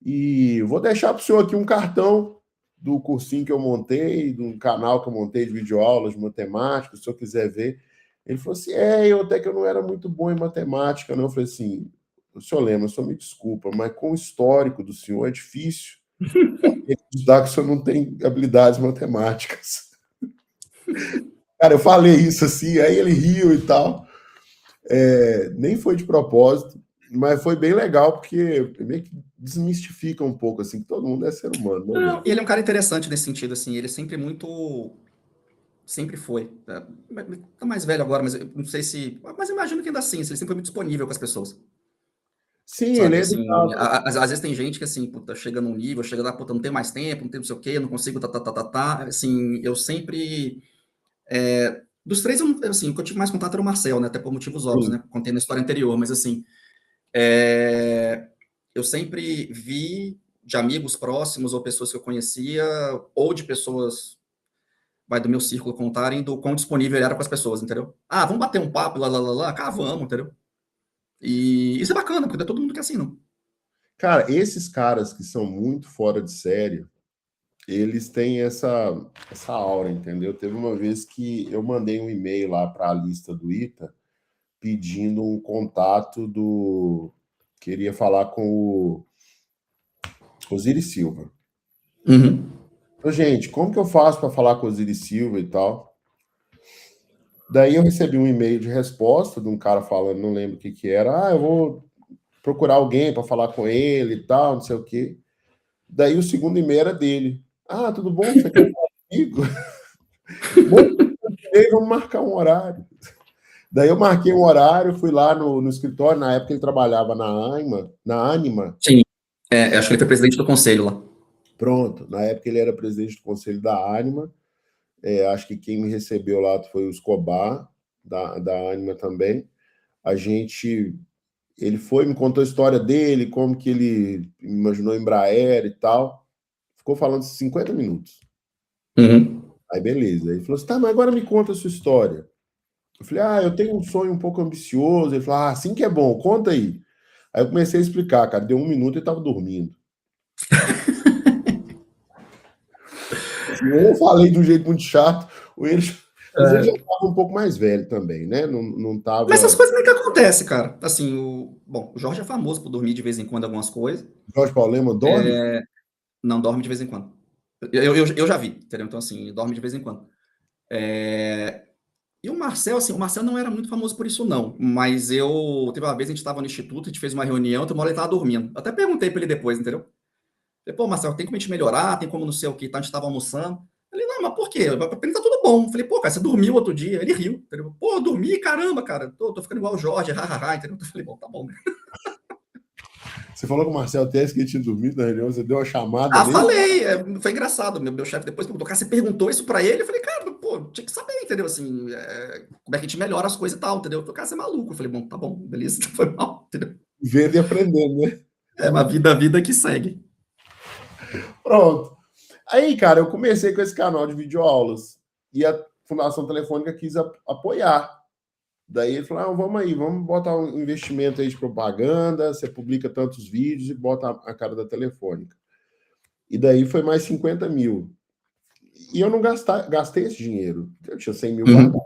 E vou deixar para o senhor aqui um cartão do cursinho que eu montei, de um canal que eu montei de videoaulas de matemática, se o senhor quiser ver. Ele falou assim, eu até que eu não era muito bom em matemática, não. Eu falei assim, o senhor Lema, o senhor me desculpa, mas com o histórico do senhor é difícil acreditar que o senhor não tem habilidades matemáticas. Cara, eu falei isso assim, aí ele riu e tal. Nem foi de propósito, mas foi bem legal, porque meio que desmistifica um pouco, assim, que todo mundo é ser humano. Né? Não, ele é um cara interessante nesse sentido, assim, ele é sempre sempre foi. Tá mais velho agora, mas eu não sei se... Mas imagino que ainda assim, ele sempre foi muito disponível com as pessoas. Sim, sabe, ele é assim, educado. às vezes tem gente que, assim, puta, chega num nível, chega lá, puta, não tem mais tempo, não tem não sei o quê, não consigo, assim, eu sempre... dos três, assim, o que eu tive mais contato era o Marcel, né, até por motivos óbvios, né, contei na história anterior, mas, assim, eu sempre vi de amigos próximos ou pessoas que eu conhecia, ou de pessoas do meu círculo contarem do quão disponível ele era para as pessoas, entendeu? Vamos bater um papo, cara, vamos, entendeu? E isso é bacana, porque não é todo mundo que é assim, não. Cara, esses caras que são muito fora de série, eles têm essa aura, entendeu? Teve uma vez que eu mandei um e-mail lá para a lista do ITA pedindo um contato queria falar com o Osiris Silva. Gente, como que eu faço para falar com o Osiris Silva e tal? Daí eu recebi um e-mail de resposta de um cara falando, não lembro o que era, eu vou procurar alguém para falar com ele e tal, não sei o quê. Daí o segundo e-mail era dele. Tudo bom? Você quer falar comigo? Vamos marcar um horário. Daí eu marquei um horário, fui lá no escritório, na época ele trabalhava na Anima. Sim, acho que ele foi presidente do conselho lá. Pronto, na época ele era presidente do conselho da Anima. Acho que quem me recebeu lá foi o Escobar, da Anima também. Ele me contou a história dele, como que ele imaginou Embraer e tal. Ficou falando 50 minutos. Aí beleza. Ele falou assim, mas agora me conta a sua história. Eu falei, eu tenho um sonho um pouco ambicioso. Ele falou, assim que é bom, conta aí. Aí eu comecei a explicar, cara, deu 1 minuto e ele tava dormindo. Eu falei de um jeito muito chato, mas ele já É, estava um pouco mais velho também, né? Não mas essas estava. coisas nem que acontecem, cara. Assim, bom, o Jorge é famoso por dormir de vez em quando algumas coisas. Jorge Paulo Lema dorme? Não, dorme de vez em quando. Eu já vi, entendeu? Então, assim, dorme de vez em quando. É, E o Marcel, assim, o Marcel não era muito famoso por isso, não. Mas teve uma vez a gente estava no instituto, a gente fez uma reunião, então uma hora ele estava dormindo. Até perguntei para ele depois, entendeu? Falei, pô, Marcel, tem como a gente melhorar? Tem como não sei o que, tá? A gente estava almoçando. Ele, não, mas por quê? Pra ele tá tudo bom. Falei, pô, cara, você dormiu outro dia? Ele riu, entendeu? Pô, eu dormi, caramba, cara. Tô ficando igual o Jorge, hahaha, entendeu? Eu falei, bom, tá bom. Você falou com o Marcel Tess que ele tinha dormido na reunião, você deu uma chamada Ah, nele? falei, foi engraçado. Meu chefe depois perguntou, cara, você perguntou isso pra ele? Eu falei, cara, pô, tinha que saber, entendeu? Assim, como é que a gente melhora as coisas e tal, entendeu? Eu falei, cara, você é maluco. Eu falei, bom, tá bom, beleza, foi mal, entendeu? Vendo e aprendendo, né? É uma vida que segue. Pronto. Aí, cara, eu comecei com esse canal de videoaulas e a Fundação Telefônica quis apoiar. Daí ele falou: vamos aí, vamos botar um investimento aí de propaganda, você publica tantos vídeos e bota a cara da Telefônica. E daí foi mais 50 mil. E eu não gastei esse dinheiro. Eu tinha 100 mil guardados. Uhum.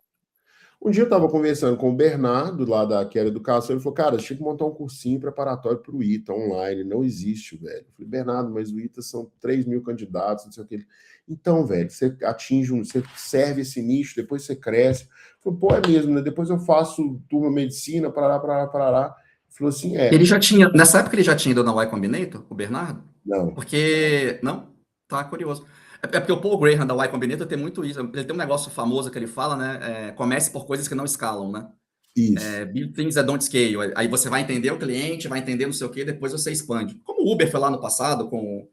Um dia eu estava conversando com o Bernardo, lá da Quero Educação, ele falou, cara, você tinha que montar um cursinho preparatório para o ITA online, não existe, velho. Eu falei, Bernardo, mas o ITA são 3 mil candidatos, não sei o que. Então, velho, você você serve esse nicho, depois você cresce. Eu falei, pô, é mesmo, né? Depois eu faço turma medicina, parará, parará, parará. Ele falou assim, Ele já tinha, nessa época ele já tinha ido na Y Combinator, o Bernardo? não, Porque, não? Tá curioso. É porque o Paul Graham da Y Combinator tem muito isso. Ele tem um negócio famoso que ele fala, né? Comece por coisas que não escalam, né? isso. Build things that don't scale. Aí você vai entender o cliente, vai entender não sei o que, depois você expande. Como o Uber foi lá no passado com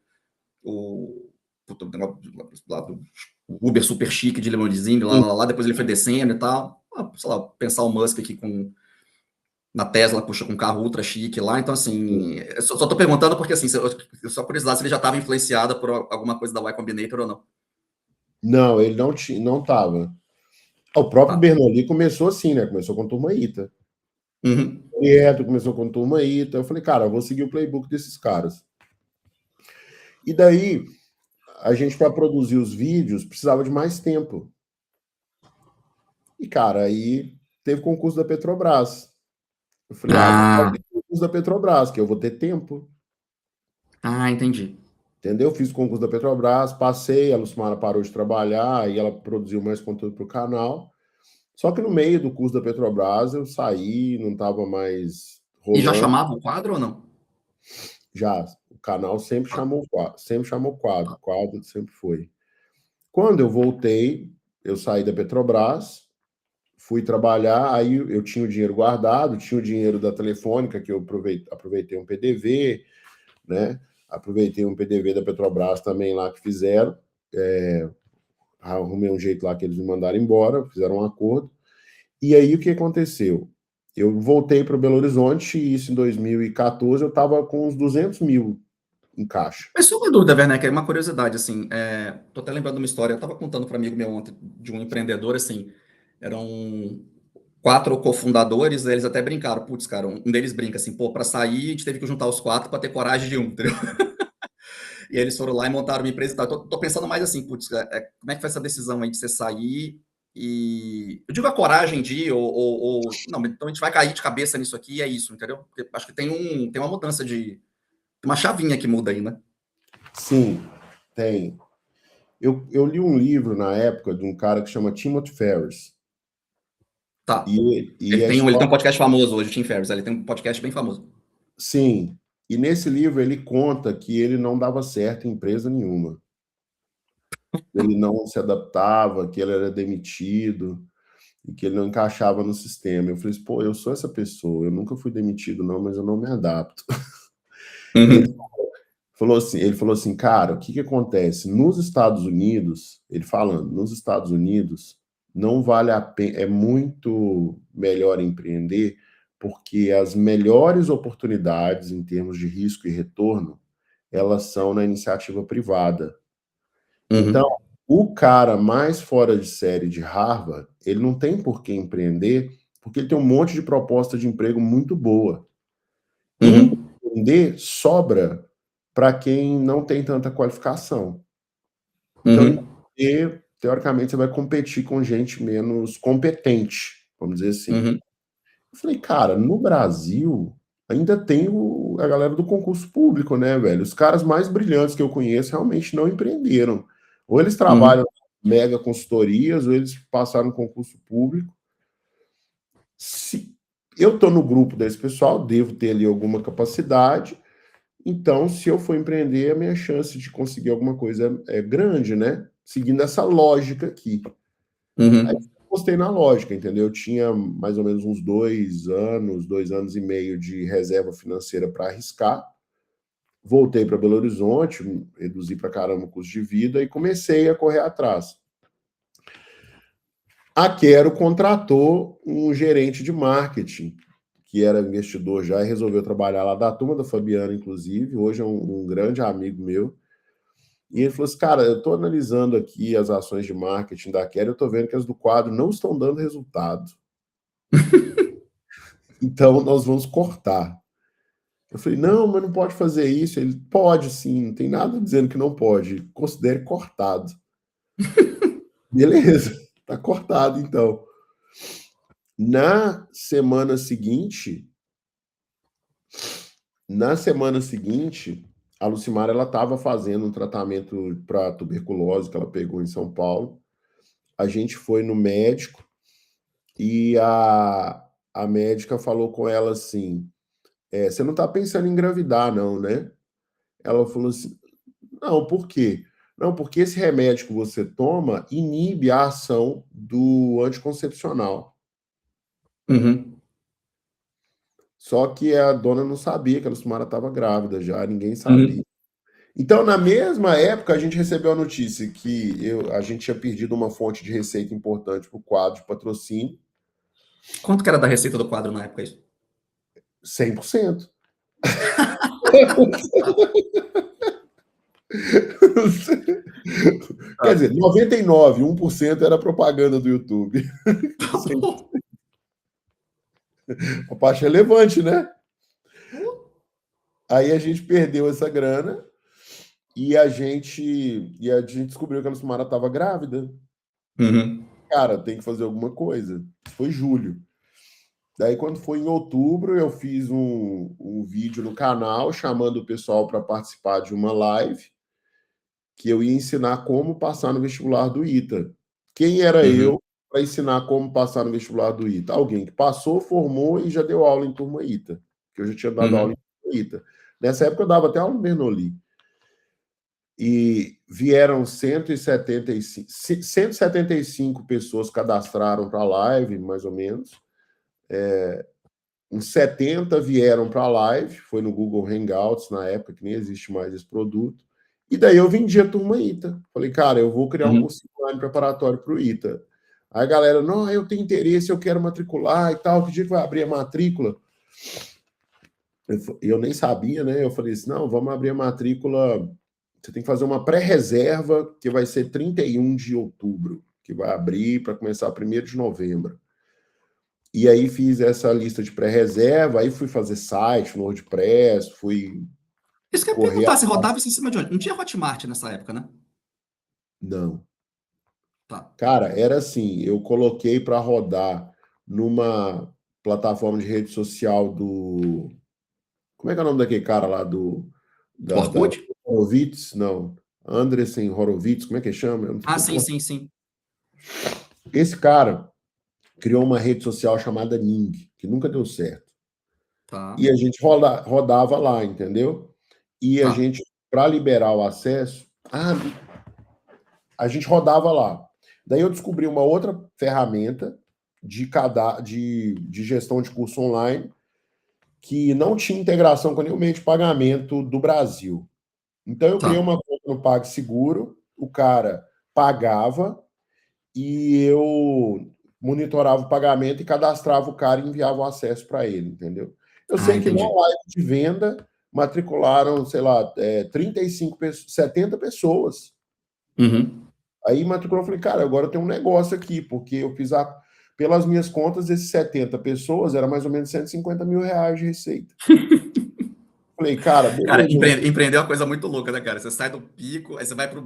puta, o Uber super chique de limousine, lá, depois ele foi descendo e tal. Sei lá, pensar o Musk aqui na Tesla, puxa com um carro ultra chique lá. Então, assim, eu só tô perguntando porque, assim, só curiosidade se ele já estava influenciado por alguma coisa da Y Combinator ou não. Não, ele não tinha, não estava. O próprio Tá. Bernoulli começou assim, né? Começou com turma ITA. Uhum. Direto, começou com turma ITA. Eu falei, cara, eu vou seguir o playbook desses caras. E daí, a gente, para produzir os vídeos, precisava de mais tempo. E, cara, aí teve concurso da Petrobras. Eu falei, vou Ah, fazer o concurso da Petrobras, que eu vou ter tempo. entendi. Entendeu? Fiz o concurso da Petrobras, passei, a Lucimara parou de trabalhar, aí ela produziu mais conteúdo para o canal. Só que no meio do curso da Petrobras eu saí, não estava mais E já rolando. chamava o quadro ou não? Já, o canal sempre chamou quadro sempre foi. Quando eu voltei, eu saí da Petrobras, fui trabalhar, aí eu tinha o dinheiro guardado, tinha o dinheiro da Telefônica, que eu aproveitei um PDV, né? Aproveitei um PDV da Petrobras também lá que fizeram. Arrumei um jeito lá que eles me mandaram embora, fizeram um acordo. E aí o que aconteceu? Eu voltei para Belo Horizonte, e isso em 2014, eu estava com uns 200 mil em caixa. Mas só uma dúvida, Werneck, é uma curiosidade, assim, tô até lembrando de uma história, eu tava contando para um amigo meu ontem, de um empreendedor, assim, eram 4 cofundadores, eles até brincaram, putz, cara, um deles brinca assim, pô, para sair a gente teve que juntar os 4 para ter coragem de um, entendeu? E aí eles foram lá e montaram uma empresa e tal. Tô pensando mais assim, putz, como é que foi essa decisão aí de você sair e... Eu digo a coragem de ir, não, então a gente vai cair de cabeça nisso aqui e é isso, entendeu? Porque acho que tem uma mudança uma chavinha que muda aí, né? Sim, tem. Eu li um livro na época de um cara que chama Timothy Ferriss. Tá. E a Ele tem um história. podcast famoso hoje, o Tim Ferriss, ele tem um podcast bem famoso. Sim. E nesse livro ele conta que ele não dava certo em empresa nenhuma. Ele não se adaptava, que ele era demitido e que ele não encaixava no sistema. Eu falei assim, pô, eu sou essa pessoa, eu nunca fui demitido, não, mas eu não me adapto. E Uhum. ele falou assim, cara, o que acontece? Nos Estados Unidos, ele falando, nos Estados Unidos, não vale a pena, é muito melhor empreender, porque as melhores oportunidades em termos de risco e retorno, elas são na iniciativa privada. Então, Uhum. o cara mais fora de série de Harvard, ele não tem por que empreender, porque ele tem um monte de proposta de emprego muito boa. Uhum. Empreender sobra para quem não tem tanta qualificação. Então, Uhum. porque, teoricamente, você vai competir com gente menos competente, vamos dizer assim. Uhum. Eu falei, cara, no Brasil ainda tem a galera do concurso público, né, velho? Os caras mais brilhantes que eu conheço realmente não empreenderam. Ou eles Uhum. trabalham em mega consultorias, ou eles passaram no concurso público. Se eu estou no grupo desse pessoal, devo ter ali alguma capacidade. Então, se eu for empreender, a minha chance de conseguir alguma coisa é grande, né? Seguindo essa lógica aqui. Aí Uhum. eu postei na lógica, entendeu? Eu tinha mais ou menos uns 2 anos e meio de reserva financeira para arriscar. Voltei para Belo Horizonte, reduzi para caramba o custo de vida e comecei a correr atrás. A Quero contratou um gerente de marketing, que era investidor já e resolveu trabalhar lá da turma da Fabiana, inclusive. Hoje é um grande amigo meu. E ele falou assim, cara, eu estou analisando aqui as ações de marketing da Quero, eu estou vendo que as do quadro não estão dando resultado. Então, nós vamos cortar. Eu falei, não, mas não pode fazer isso. Ele, pode sim, não tem nada dizendo que não pode. Considere cortado. Beleza, tá cortado então. Na semana seguinte, a Lucimara ela estava fazendo um tratamento para tuberculose que ela pegou em São Paulo. A gente foi no médico e a médica falou com ela assim: você não está pensando em engravidar, não, né? Ela falou assim: não, por quê? Não, porque esse remédio que você toma inibe a ação do anticoncepcional. Uhum. Só que a dona não sabia que a Lucimara estava grávida já, ninguém sabia. Uhum. Então, na mesma época, a gente recebeu a notícia que a gente tinha perdido uma fonte de receita importante para o quadro de patrocínio, Quanto que era da receita do quadro na época isso? 100%. Quer Ah, dizer, 99, 1% era propaganda do YouTube. tá bom. A parte relevante, né? Aí a gente perdeu essa grana e a gente descobriu que a Lucimara estava grávida. Uhum. Cara, tem que fazer alguma coisa. Foi julho. Daí, quando foi em outubro, eu fiz um vídeo no canal chamando o pessoal para participar de uma live que eu ia ensinar como passar no vestibular do ITA. Quem era Uhum. eu para ensinar como passar no vestibular do ITA? Alguém que passou, formou e já deu aula em turma ITA, que eu já tinha dado aula em Uhum. turma ITA. Nessa época eu dava até aula no Bernoulli. E vieram 175 pessoas cadastraram para a live, mais ou menos. Uns 70 vieram para a live, foi no Google Hangouts na época, que nem existe mais esse produto. E daí eu vendi a turma ITA. Falei, cara, eu vou criar um Uhum. curso online preparatório para o ITA. Aí a galera, não, eu tenho interesse, eu quero matricular e tal, que dia que vai abrir a matrícula? Eu nem sabia, né? Eu falei assim, não, vamos abrir a matrícula, você tem que fazer uma pré-reserva, que vai ser 31 de outubro, que vai abrir para começar 1º de novembro. E aí fiz essa lista de pré-reserva, aí fui fazer site no WordPress, fui Isso que eu ia correr. perguntar, você rodava isso em cima de onde? Não tinha Hotmart nessa época, né? Não. Tá. Cara, era assim, eu coloquei para rodar numa plataforma de rede social do... Como é que é o nome daquele cara lá da Orkut? Horowitz? Não. Andresen Horowitz, como é que chama? Ah, sim, sim, sim. Esse cara criou uma rede social chamada Ning, que nunca deu certo. Tá. E a gente rodava lá, entendeu? E a Tá. gente, para liberar o acesso, a gente rodava lá. Daí eu descobri uma outra ferramenta de gestão de curso online que não tinha integração com nenhum meio de pagamento do Brasil. Então eu criei Tá. uma conta no PagSeguro, o cara pagava e eu monitorava o pagamento e cadastrava o cara e enviava o acesso para ele, entendeu? Eu Ah, sei que na entendi. live de venda matricularam, sei lá, 35, 70 pessoas. Uhum. Aí matriculou, eu falei, cara, agora eu tenho um negócio aqui, porque eu fiz pelas minhas contas, esses 70 pessoas, era mais ou menos 150 mil reais de receita. Falei, cara, Cara, beleza. empreender é uma coisa muito louca, né, cara? Você sai do pico, aí você vai pro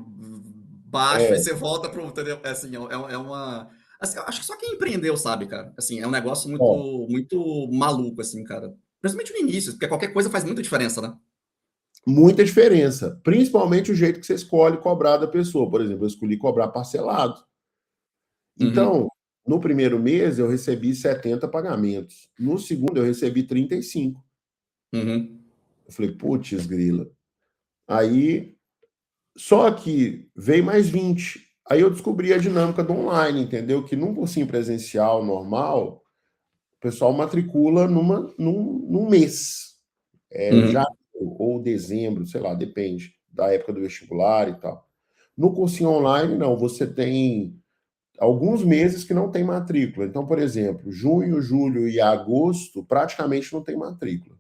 baixo, aí você volta pro, entendeu? É assim, é uma... Assim, eu acho que só quem empreendeu sabe, cara. Assim, é um negócio Ó, muito maluco, assim, cara. Principalmente no início, porque qualquer coisa faz muita diferença, né? muita diferença, principalmente o jeito que você escolhe cobrar da pessoa. Por exemplo, eu escolhi cobrar parcelado. Uhum, Então, no primeiro mês eu recebi 70 pagamentos. No segundo eu recebi 35. uhum, Eu falei, putz, grila. Aí, só que veio mais 20. Aí eu descobri a dinâmica do online, entendeu? Que num cursinho presencial normal, o pessoal matricula num mês. Já uhum, ou dezembro, sei lá, depende da época do vestibular e tal. No cursinho online, não, você tem alguns meses que não tem matrícula. Então, por exemplo, junho, julho e agosto praticamente não tem matrícula.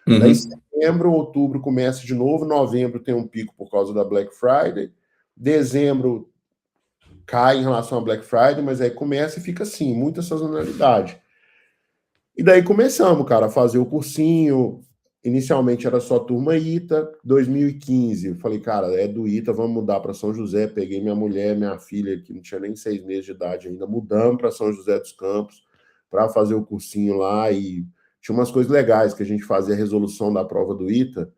Daí uhum, setembro, outubro começa de novo, novembro tem um pico por causa da Black Friday, dezembro cai em relação à Black Friday, mas aí começa e fica assim, muita sazonalidade. E daí começamos, cara, a fazer o cursinho. Inicialmente era só turma ITA, 2015. Eu falei, cara, é do ITA, vamos mudar para São José. Peguei minha mulher, minha filha, que não tinha nem 6 meses de idade ainda, mudamos para São José dos Campos para fazer o cursinho lá. E tinha umas coisas legais que a gente fazia a resolução da prova do ITA,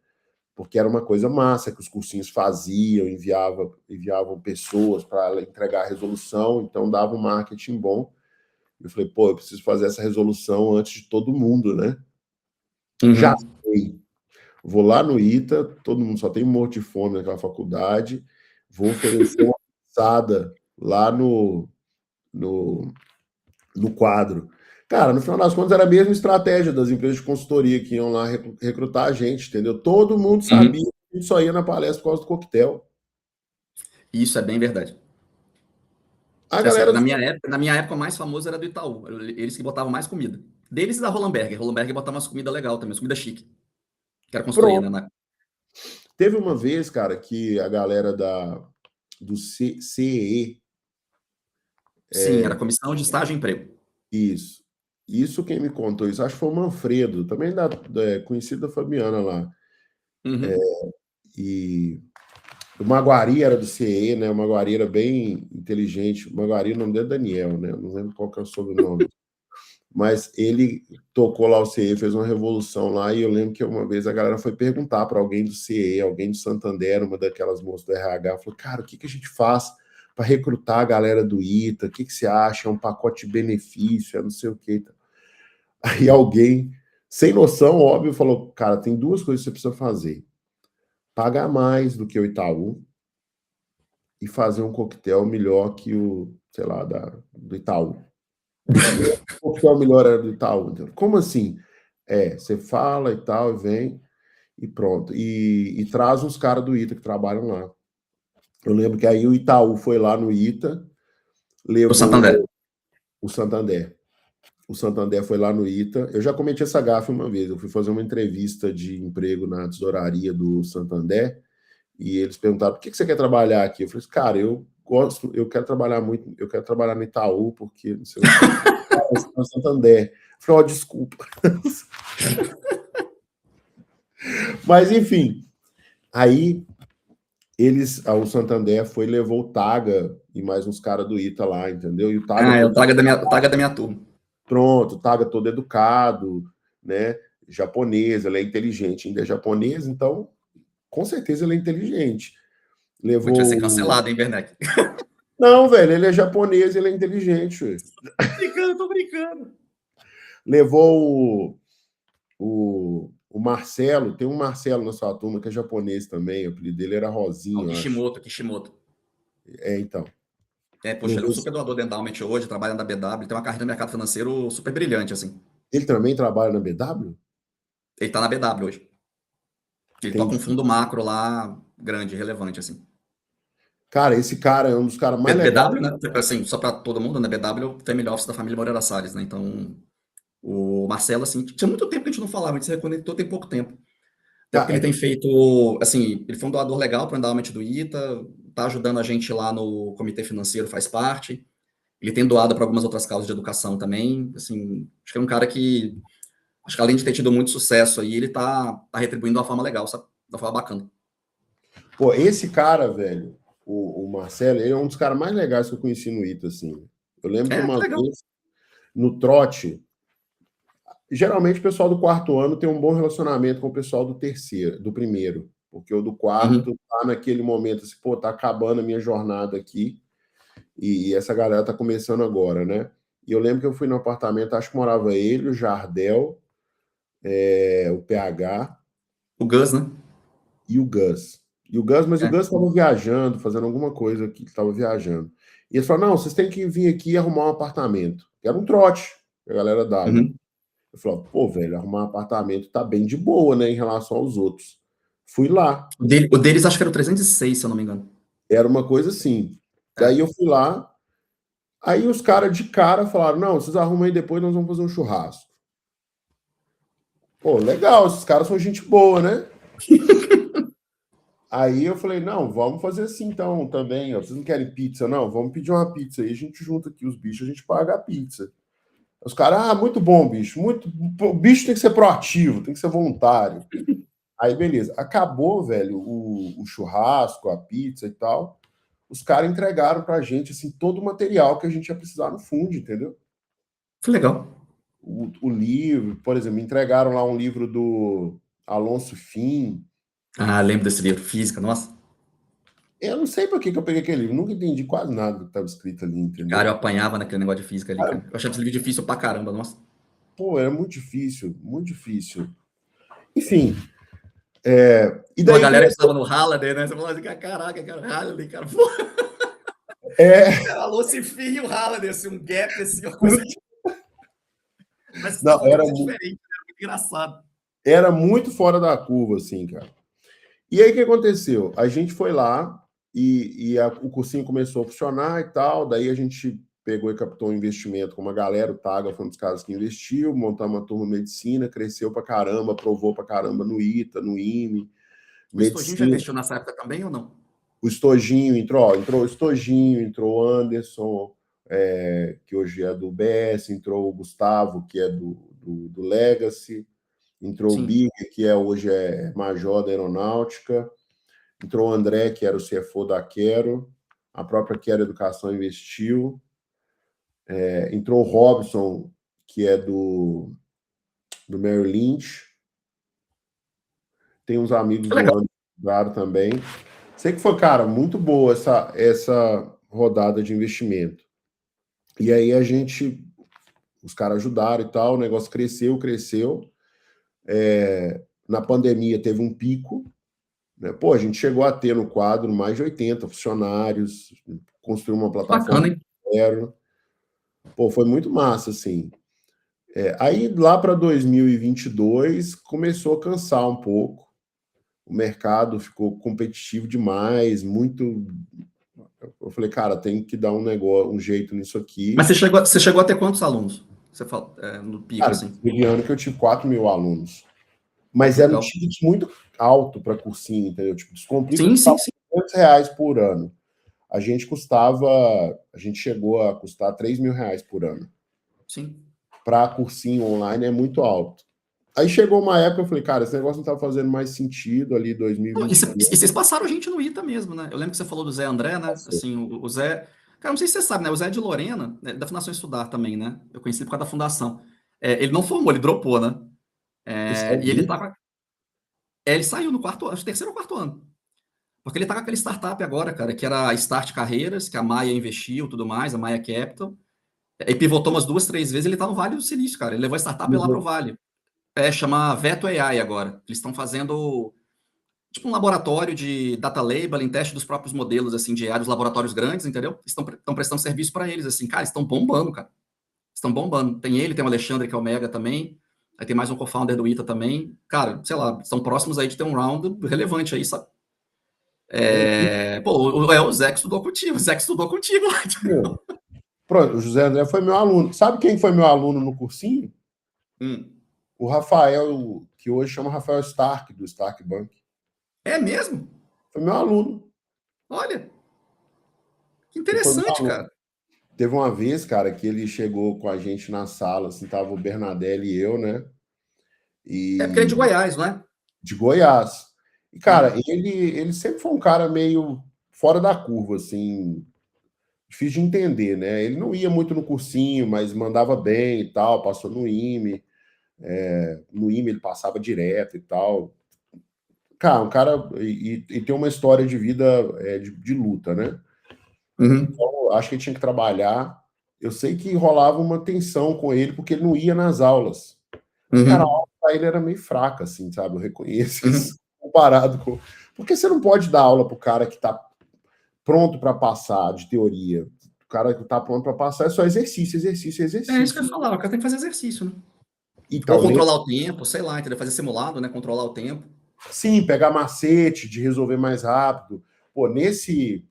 porque era uma coisa massa que os cursinhos faziam, enviavam pessoas para entregar a resolução, então dava um marketing bom. Eu falei, pô, eu preciso fazer essa resolução antes de todo mundo, né? Já uhum. sei. Vou lá no ITA, todo mundo só tem morto de fome naquela faculdade, vou oferecer uma passada lá no, no quadro. Cara, no final das contas era a mesma estratégia das empresas de consultoria que iam lá recrutar a gente, entendeu? Todo mundo sabia Uhum. que a gente só ia na palestra por causa do coquetel. Isso é bem verdade. A Assim, galera. na minha época, o mais famoso era do Itaú. Eles que botavam mais comida. Deles e da Hollenberg. A Hollenberg botava umas comidas legal também, umas comida chique. Que era consultoria, né? Pronto. Teve uma vez, cara, que a galera do CEE, Sim, era comissão de estágio e emprego. isso. Isso quem me contou isso, acho que foi o Manfredo, também conhecido da Fabiana lá. Uhum. E o Maguari era do CE, né? O Maguari era bem inteligente. O Maguari, o nome dele é Daniel, né? Não lembro qual que é o sobrenome. Mas ele tocou lá o CE, fez uma revolução lá, e eu lembro que uma vez a galera foi perguntar para alguém do CE, alguém do Santander, uma daquelas moças do RH, falou, cara, o que a gente faz para recrutar a galera do ITA? O que você acha? É um pacote de benefício, é não sei o quê. Aí alguém, sem noção, óbvio, falou, cara, tem duas coisas que você precisa fazer. Pagar mais do que o Itaú e fazer um coquetel melhor que o, sei lá, do Itaú. O coquetel melhor era do Itaú. Entendeu? Como assim? Você fala e tal, e vem e pronto. E traz uns caras do ITA que trabalham lá. Eu lembro que aí o Itaú foi lá no ITA, O Santander. levou o Santander. O Santander foi lá no ITA. Eu já cometi essa gafe uma vez. Eu fui fazer uma entrevista de emprego na tesouraria do Santander e eles perguntaram: por que você quer trabalhar aqui? Eu falei: cara, eu gosto, eu quero trabalhar muito, eu quero trabalhar no Itaú, porque não sei o quê. No Santander. Eu falei: ó, desculpa. Mas enfim, aí o Santander foi e levou o Taga e mais uns caras do ITA lá, entendeu? E o Taga Ah, é o todo Taga da minha turma. pronto, o Taga todo educado, né? Japonês, ele é inteligente, ainda é japonês, então com certeza ele é inteligente. A gente vai ser Levou. cancelado, hein, Werneck? Não, velho, ele é japonês, ele é inteligente. Ué. Tô brincando, tô brincando. Levou o Marcelo, tem um Marcelo na sua turma que é japonês também, o apelido dele era Ah, o Rosinho, eu acho. Kishimoto, Kishimoto. Então. É, poxa, ele é um Levou... super doador da Endowment hoje, trabalha na BW, tem uma carreira no mercado financeiro super brilhante, assim. Ele também trabalha na BW? Ele tá na BW hoje. Ele toca um Entendi. fundo macro lá, grande, relevante, assim. Cara, esse cara é um dos caras mais legais. BW, né? Assim, só para todo mundo, né? BW é o Family Office da família Moreira Salles, né? Então, o Marcelo, assim, tinha muito tempo que a gente não falava, a gente se reconectou tem pouco tempo. Até porque ele É, tem feito, assim, ele foi um doador legal para o endowment do ITA, tá ajudando a gente lá no comitê financeiro, faz parte. Ele tem doado para algumas outras causas de educação também. Assim, acho que é um cara que, acho que além de ter tido muito sucesso aí, ele tá retribuindo de uma forma legal, sabe? De uma forma bacana. pô, esse cara, velho. o Marcelo, ele é um dos caras mais legais que eu conheci no ITA, assim. Eu lembro que É, que uma legal. vez, no trote, geralmente o pessoal do quarto ano tem um bom relacionamento com o pessoal do terceiro, do primeiro, porque o do quarto Uhum. tá naquele momento assim, pô, tá acabando a minha jornada aqui e essa galera tá começando agora, né? E eu lembro que eu fui no apartamento, acho que morava ele, o Jardel, o PH O Gus, né? e o Gus. E o Gus, mas o É. Gus estava viajando, fazendo alguma coisa que estava viajando. E eles falaram: não, vocês têm que vir aqui e arrumar um apartamento. Era um trote que a galera dava. Uhum. Eu falei: pô, velho, arrumar um apartamento tá bem de boa, né, em relação aos outros. Fui lá. O deles acho que era o 306, se eu não me engano. Era uma coisa assim. Daí É. eu fui lá, aí os caras de cara falaram: não, vocês arrumam aí depois, nós vamos fazer um churrasco. Pô, legal, esses caras são gente boa, né? Aí eu falei, não, vamos fazer assim então também. Ó. Vocês não querem pizza? Não, vamos pedir uma pizza aí. A gente junta aqui os bichos, a gente paga a pizza. Os caras, muito bom, bicho. Muito. O bicho tem que ser proativo, tem que ser voluntário. Aí, beleza. Acabou, velho, o churrasco, a pizza e tal. Os caras entregaram pra gente, assim, todo o material que a gente ia precisar no fundo, entendeu? Foi legal. O livro, por exemplo, me entregaram lá um livro do Alonso Fim. Ah, lembro desse livro, Física, nossa. Eu não sei por que eu peguei aquele livro, nunca entendi quase nada do que estava escrito ali, Cara, eu entendeu? apanhava naquele negócio de física ali, cara. Eu achava esse livro difícil pra caramba, nossa. Pô, era muito difícil, muito difícil. Enfim, e Tinha uma daí galera que estava no Halliday, né? Você falou assim, caraca, cara, Halliday, cara. Pô, é, era a Lucifia e o Halliday, assim, um gap, assim, uma coisa. Mas você tá não, falando de coisa diferente, né? Muito engraçado. era muito fora da curva, assim, cara. E aí o que aconteceu? A gente foi lá o cursinho começou a funcionar e tal, daí a gente pegou e captou um investimento com uma galera, o Taga foi um dos caras que investiu, montamos uma turma de medicina, cresceu pra caramba, aprovou pra caramba no ITA, no IME, O Estojinho já medicina. investiu nessa época também ou não? O Estojinho entrou o Estojinho, entrou o Anderson, que hoje é do BS, entrou o Gustavo, que é do Legacy, entrou o Sim. Big, que hoje é major da aeronáutica, entrou o André, que era o CFO da Quero, a própria Quero Educação investiu, entrou o Robson, que é do Merrill Lynch, tem uns amigos Que do legal. Anderson também. Sei que foi, cara, muito boa essa rodada de investimento. E aí os caras ajudaram e tal, o negócio cresceu. Na pandemia teve um pico, né? Pô, a gente chegou a ter no quadro mais de 80 funcionários, construiu uma Que bacana, plataforma hein? zero. Pô, foi muito massa, assim. Aí lá para 2022 começou a cansar um pouco, o mercado ficou competitivo demais, muito. Eu falei, cara, tem que dar um jeito nisso Mas aqui. você chegou a ter quantos alunos? Você fala, no pico, Cara, assim. teve ano que eu tive 4 mil alunos. Mas era um Legal. ticket muito alto para cursinho, entendeu? Tipo, Descomplica Sim, sim, custava sim. R$ 500 por ano. A gente chegou a custar R$ 3.000 por ano. Sim. Para cursinho online é muito alto. Aí chegou uma época, eu falei, cara, esse negócio não tá fazendo mais sentido ali, Não, e 2022. vocês passaram a gente no ITA mesmo, né? Eu lembro que você falou do Zé André, né? Assim, o Zé. Cara, não sei se você sabe, né? O Zé é de Lorena, né? Da Fundação Estudar também, né? Eu conheci ele por causa da fundação. Ele não formou, ele dropou, né? Ele saiu E ele mesmo? tá com. Ele saiu no quarto ano, acho que terceiro ou quarto ano. Porque ele tá com aquela startup agora, cara, que era a Start Carreiras, que a Maia investiu tudo mais, a Maia Capital. E pivotou umas duas, três vezes, ele tá no Vale do Silício, cara. Ele levou a startup lá pro Vale. Chama Veto AI agora. Eles estão fazendo tipo um laboratório de data labeling, teste dos próprios modelos assim de AI dos laboratórios grandes, entendeu? Estão prestando serviço para eles assim, cara, estão bombando, cara. Estão bombando. Tem ele, tem o Alexandre que é o Mega também. Aí tem mais um co-founder do ITA também. Cara, sei lá, estão próximos aí de ter um round relevante aí, sabe? Pô, o Zé que estudou contigo, o Zé que estudou contigo lá. Pronto, o José André foi meu aluno. Sabe quem foi meu aluno no cursinho? Hum. O Rafael, que hoje chama Rafael Stark, do Stark Bank. É mesmo? Foi meu aluno. Olha, que Ele foi meu interessante, aluno. cara. Teve uma vez, cara, que ele chegou com a gente na sala, assim, tava o Bernadelli e eu, né? É porque ele é de E Goiás, não é? de Goiás. E, cara, Uhum. ele sempre foi um cara meio fora da curva, assim, difícil de entender, né? Ele não ia muito no cursinho, mas mandava bem e tal, passou no IME, no IME ele passava direto e tal. Cara, um cara e tem uma história de vida de luta, né? Uhum. Então, acho que ele tinha que trabalhar. Eu sei que rolava uma tensão com ele, porque ele não ia nas aulas. Mas, cara, a Uhum. aula pra ele era meio fraca, assim, sabe? Eu reconheço isso, Uhum. comparado com... Porque você não pode dar aula pro cara que tá pronto para passar de teoria. O cara que tá pronto para passar é só exercício, exercício, É isso que eu exercício. ia falar, o cara tem que fazer exercício, né? E Ou talvez, controlar o tempo, sei lá, entendeu? Fazer simulado, né? Controlar o tempo. sim, pegar macete de resolver mais rápido. Pô, nesse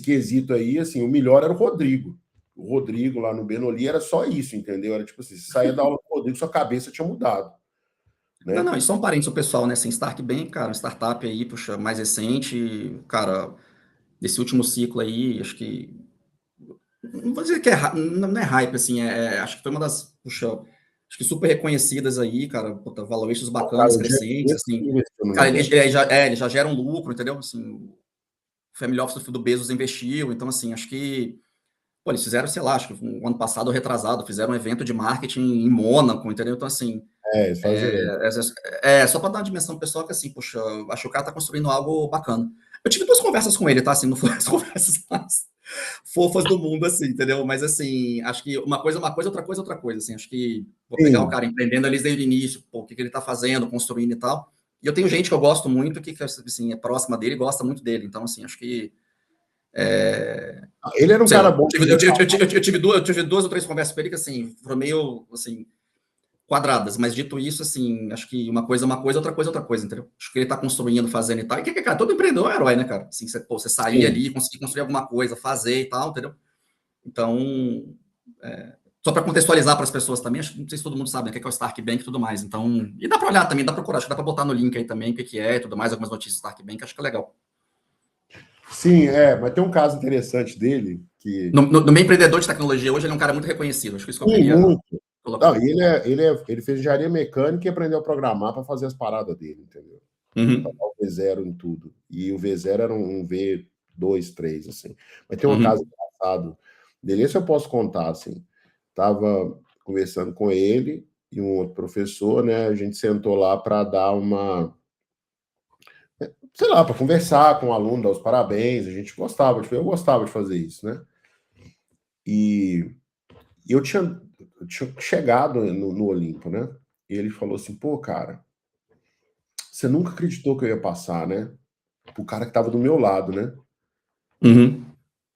quesito aí, assim, o melhor era o Rodrigo. O Rodrigo lá no Benoli era só isso, entendeu? Era tipo assim, você saía da aula do Rodrigo, sua cabeça tinha mudado, Não, né? não, e só um parênteses, o pessoal, né? Assim, Stark Bank, cara, um startup aí, puxa, mais recente, cara, desse último ciclo aí, acho que. Não vou dizer que não é hype, assim, acho que foi uma das, puxa, acho que super reconhecidas aí, cara, puta, valuations bacanas, Cara, o dia crescentes, assim. investiu no Cara, negócio. ele já gera um lucro, entendeu? Assim, o Family Office do Bezos investiu, então, assim, acho que. Pô, eles fizeram, sei lá, acho que um ano passado ou retrasado, fizeram um evento de marketing em Mônaco, entendeu? Então, assim, Isso faz direito. só para dar uma dimensão pessoal que, assim, poxa, acho que o cara tá construindo algo bacana. Eu tive duas conversas com ele, tá? Assim, não foram as conversas mais fofas do mundo, assim, entendeu? Mas, assim, acho que uma coisa é uma coisa, outra coisa é outra coisa, assim. Acho que vou pegar o Sim, cara empreendendo ali desde o início, pô, o que ele tá fazendo, construindo e tal. E eu tenho gente que eu gosto muito, que assim, é próxima dele e gosta muito dele. Então, assim, acho que ele era um sei cara lá, bom de eu tive duas ou três conversas com ele que, assim, foram meio, assim, quadradas, mas dito isso, assim, acho que uma coisa é uma coisa, outra coisa, entendeu? Acho que ele tá construindo, fazendo e tal. E que, cara, todo empreendedor é herói, né, cara? Assim, você sair sim. ali, conseguir construir alguma coisa, fazer e tal, entendeu? Então, só para contextualizar para as pessoas também, acho que não sei se todo mundo sabe, né, o que é o Stark Bank e tudo mais. Então, e dá para olhar também, dá para procurar, acho que dá para botar no link aí também o que é e tudo mais, algumas notícias do Stark Bank, acho que é legal. Sim, mas tem um caso interessante dele que. No meio empreendedor de tecnologia hoje, ele é um cara muito reconhecido, acho que isso que eu Sim, queria muito. Não, colocar. e ele fez engenharia mecânica e aprendeu a programar para fazer as paradas dele, entendeu? Uhum, O V0 em tudo. E o V0 era um V2, 3, assim. Mas tem uma casa uhum, engraçado dele, esse eu posso contar, assim. Tava conversando com ele e um outro professor, né? A gente sentou lá para dar uma, sei lá, para conversar com o aluno, dar os parabéns. A gente gostava, eu gostava de fazer isso, né? E eu tinha chegado no Olimpo, né? E ele falou assim: pô, cara, você nunca acreditou que eu ia passar, né? O cara que tava do meu lado, né? uhum,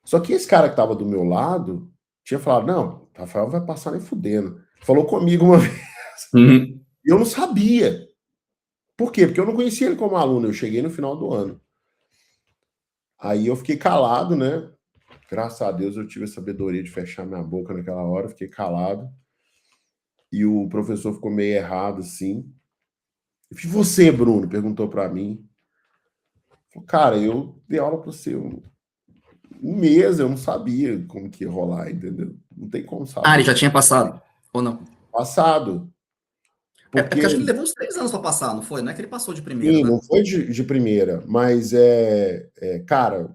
Só que esse cara que tava do meu lado tinha falado: não, Rafael vai passar nem fudendo. Falou comigo uma vez. uhum. E eu não sabia. Por quê? Porque eu não conhecia ele como aluno. Eu cheguei no final do ano. Aí eu fiquei calado, né? Graças a Deus eu tive a sabedoria de fechar minha boca naquela hora. Fiquei calado. E o professor ficou meio errado, assim. E você, Bruno? Perguntou para mim. Cara, eu dei aula para você um mês, eu não sabia como que ia rolar, entendeu? Não tem como Ah, ele saber. já tinha passado, ou não? Passado. É porque Porque, acho que ele levou uns 3 anos para passar, não foi? Não é que ele passou de primeira, sim, né? não foi de primeira, mas cara,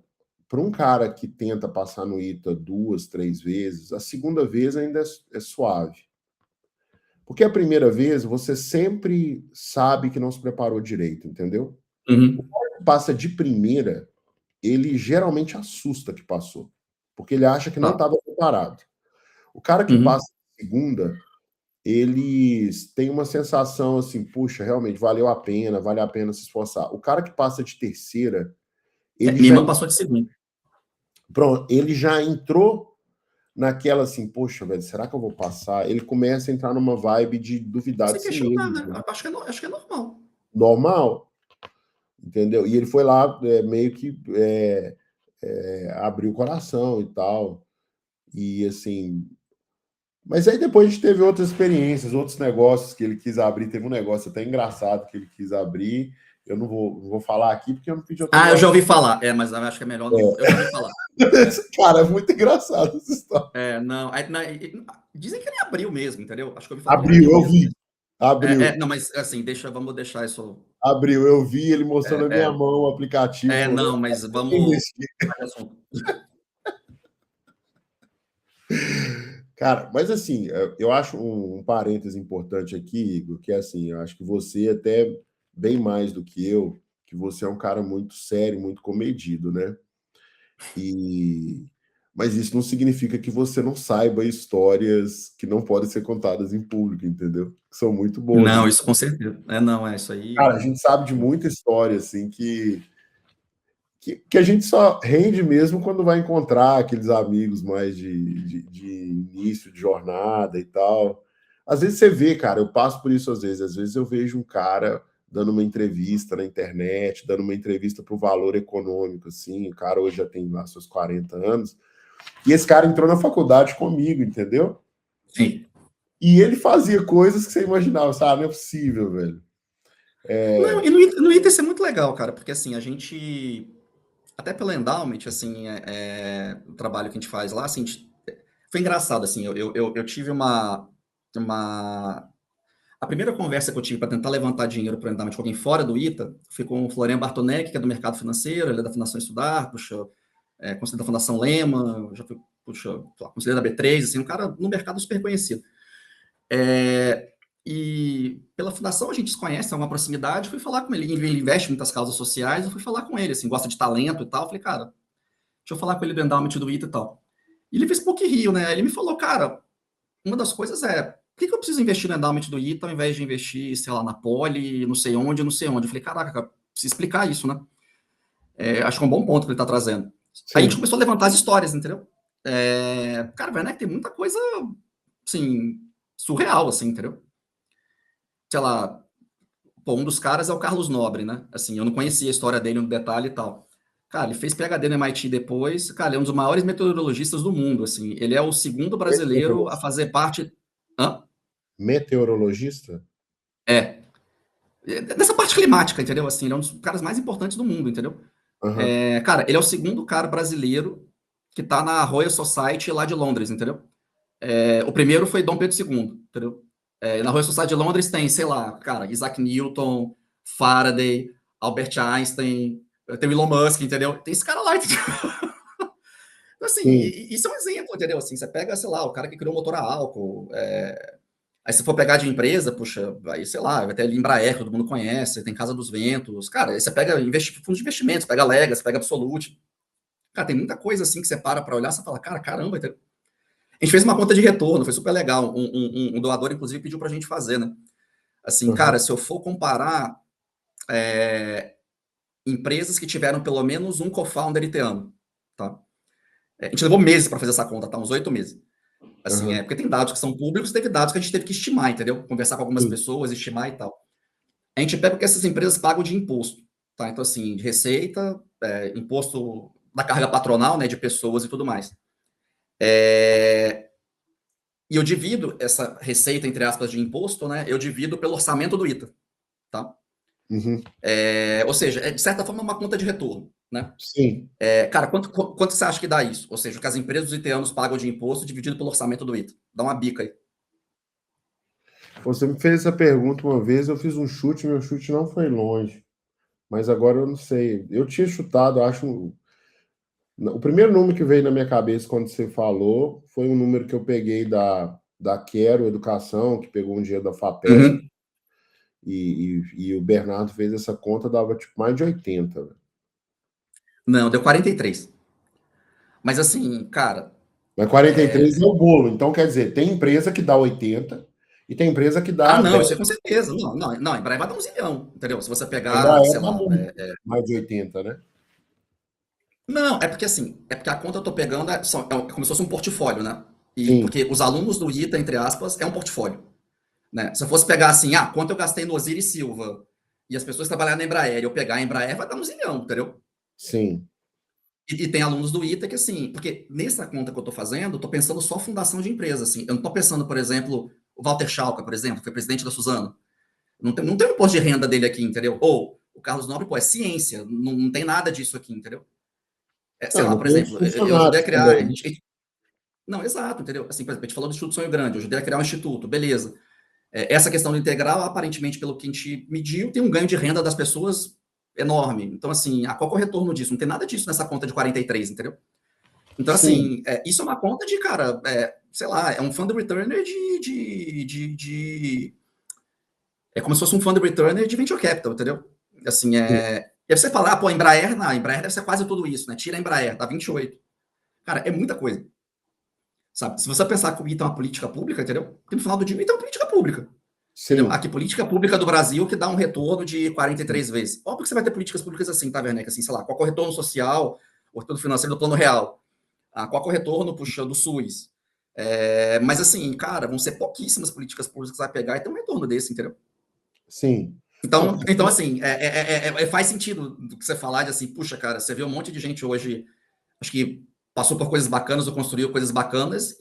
para um cara que tenta passar no ITA 2, 3 vezes, a segunda vez ainda é suave. Porque a primeira vez você sempre sabe que não se preparou direito, entendeu? Uhum. Passa de primeira, ele geralmente assusta que passou, porque ele acha que não Tá. estava preparado. O cara que Uhum. passa de segunda, eles têm uma sensação assim, puxa, realmente valeu a pena, vale a pena se esforçar. O cara que passa de terceira, ele Minha já, irmã passou de segundo. pronto, ele já entrou naquela assim, poxa, velho, será que eu vou passar? Ele começa a entrar numa vibe de duvidar Sem de si questionar, mesmo. né? Acho que é normal. Normal, entendeu? E ele foi lá meio que abriu o coração e tal. E assim, mas aí depois a gente teve outras experiências, outros negócios que ele quis abrir. Teve um negócio até engraçado que ele quis abrir. Eu não vou falar aqui porque eu não pedi Ah, eu já autorização. ouvi falar. Mas eu acho que é melhor não. Eu já ouvi falar. Cara, é muito engraçado essa história. Não. Dizem que ele abriu mesmo, entendeu? Acho que eu ouvi falar de um Abriu, amigo eu mesmo. vi. Abriu. Não, mas assim, vamos deixar isso Abriu, eu vi ele mostrando na minha mão o aplicativo. Falou, não, mas vamos investir. mudar de assunto. Cara, mas assim, eu acho um parêntese importante aqui, Igor, que é assim, eu acho que você até bem mais do que você é um cara muito sério, muito comedido, né? E mas isso não significa que você não saiba histórias que não podem ser contadas em público, entendeu? Que são muito boas. Não, isso com certeza. Não, é isso Cara, aí. a gente sabe de muita história assim que a gente só rende mesmo quando vai encontrar aqueles amigos mais de início de jornada e tal. Às vezes você vê, cara, eu passo por isso às vezes eu vejo um cara dando uma entrevista na internet, dando uma entrevista para o Valor Econômico, assim, o cara hoje já tem lá seus 40 anos, e esse cara entrou na faculdade comigo, entendeu? Sim. E ele fazia coisas que você imaginava, sabe? Não é possível, velho. Não, e no ITA isso é muito legal, cara, porque assim, a gente, até pela Endowment, assim, o trabalho que a gente faz lá, assim, foi engraçado, assim, eu tive uma... A primeira conversa que eu tive para tentar levantar dinheiro para o Endowment com alguém fora do ITA, foi com o Florian Bartonek, que é do mercado financeiro, ele é da Fundação Estudar, puxa, conselheiro da Fundação Lema, já fui, puxa, conselheiro da B3, assim, um cara no mercado super conhecido. E pela fundação a gente se conhece, é uma proximidade, fui falar com ele, ele investe em muitas causas sociais, eu fui falar com ele, assim, gosta de talento e tal, falei, cara, deixa eu falar com ele do endowment do ITA e tal. E ele fez PUC Rio, né, ele me falou, cara, uma das coisas é, por que eu preciso investir no endowment do ITA ao invés de investir, sei lá, na Poli, não sei onde, não sei onde? Eu falei, caraca, cara, preciso explicar isso, né? Acho que é um bom ponto que ele tá trazendo. Aí a gente Sim. começou a levantar as histórias, entendeu? Cara, vai, né, que tem muita coisa, assim, surreal, assim, entendeu? Sei lá, pô, um dos caras é o Carlos Nobre, né? Assim, eu não conhecia a história dele no detalhe e tal. Cara, ele fez PhD no MIT depois. Cara, ele é um dos maiores meteorologistas do mundo, assim. Ele é o segundo brasileiro a fazer parte... Hã? Meteorologista? É. Dessa parte climática, entendeu? Assim, ele é um dos caras mais importantes do mundo, entendeu? Aham. Cara, ele é o segundo cara brasileiro que tá na Royal Society lá de Londres, entendeu? O primeiro foi Dom Pedro II, entendeu? Na Royal Society de Londres tem, sei lá, cara, Isaac Newton, Faraday, Albert Einstein, tem o Elon Musk, entendeu? Tem esse cara lá, entendeu? Então, assim, Sim. isso é um exemplo, entendeu? Assim, você pega, sei lá, o cara que criou o motor a álcool, aí se for pegar de empresa, puxa, aí, sei lá, vai ter ali Embraer, todo mundo conhece, tem Casa dos Ventos, cara, aí você pega fundos de investimentos, pega Legacy, pega Absolute, cara, tem muita coisa assim que você para olhar, você fala, cara, caramba, entendeu? A gente fez uma conta de retorno, foi super legal. Um doador, inclusive, pediu para a gente fazer, né? Assim, Aham. cara, se eu for comparar empresas que tiveram pelo menos um co-founder iteano, tá? A gente levou meses para fazer essa conta, tá? Uns 8 meses. Assim, Aham. porque tem dados que são públicos, teve dados que a gente teve que estimar, entendeu? Conversar com algumas Sim. pessoas, estimar e tal. A gente pega o que essas empresas pagam de imposto, tá? Então, assim, de receita, imposto da carga patronal, né, de pessoas e tudo mais. E eu divido essa receita, entre aspas, de imposto, né? Eu divido pelo orçamento do ITA, tá? Uhum. Ou seja, de certa forma, é uma conta de retorno, né? Sim. Cara, quanto você acha que dá isso? Ou seja, o que as empresas dos itanos pagam de imposto dividido pelo orçamento do ITA. Dá uma bica aí. Você me fez essa pergunta uma vez, eu fiz um chute, meu chute não foi longe. Mas agora eu não sei. Eu tinha chutado, acho. O primeiro número que veio na minha cabeça quando você falou foi um número que eu peguei da Quero Educação, que pegou um dinheiro da FAPESP, Uhum. e o Bernardo fez essa conta, dava tipo mais de 80. Velho. Não, deu 43. Mas assim, cara. Mas 43 é o bolo. Então, quer dizer, tem empresa que dá 80 e tem empresa que Ah, dá não, 10. isso é com certeza. Não, não, não, Embraer vai dar um zilhão, entendeu? Se você A pegar, Embraer sei dá lá. muito, mais de 80, né? Não, é porque assim, é porque a conta que eu tô pegando como se fosse um portfólio, né? E Sim, porque os alunos do ITA, entre aspas, é um portfólio. Né? Se eu fosse pegar assim, quanto eu gastei no Osiris Silva e as pessoas trabalharem na Embraer, e eu pegar a Embraer, vai dar um zilhão, entendeu? sim. E tem alunos do ITA que, assim, porque nessa conta que eu estou fazendo, eu estou pensando só fundação de empresa, assim. Eu não estou pensando, por exemplo, o Walter Schalka, por exemplo, que foi presidente da Suzano. Não tem o imposto de renda dele aqui, entendeu? Ou o Carlos Nobre, pô, é ciência, não tem nada disso aqui, entendeu? Sei Não, lá, não por tem os exemplo, eu ajudei a funcionários criar. também. Não, exato, entendeu? Assim, por exemplo, a gente falou do Instituto Sonho Grande, eu ajudei a criar um instituto, beleza. Essa questão do integral, aparentemente, pelo que a gente mediu, tem um ganho de renda das pessoas enorme. Então, assim, qual que é o retorno disso? Não tem nada disso nessa conta de 43, entendeu? Então, Sim, assim, isso é uma conta de, cara, sei lá, é um fund returner é como se fosse um fund returner de venture capital, entendeu? Assim, sim, e aí você fala, pô, a Embraer, não, a Embraer deve ser quase tudo isso, né? Tira a Embraer, dá 28. Cara, é muita coisa, sabe? Se você pensar que o ITA é uma política pública, entendeu? Porque no final do dia o ITA é uma política pública, entendeu? sim, Aqui, política pública do Brasil que dá um retorno de 43 vezes. Óbvio que você vai ter políticas públicas assim, tá, Werneck? Assim, sei lá, qual é o retorno social, o retorno financeiro do plano real? Qual é o retorno, puxa, do SUS? Mas assim, cara, vão ser pouquíssimas políticas públicas que você vai pegar e ter um retorno desse, entendeu? sim. Não, Então assim, faz sentido do que você falar de assim, puxa, cara, você vê um monte de gente hoje, acho que passou por coisas bacanas ou construiu coisas bacanas,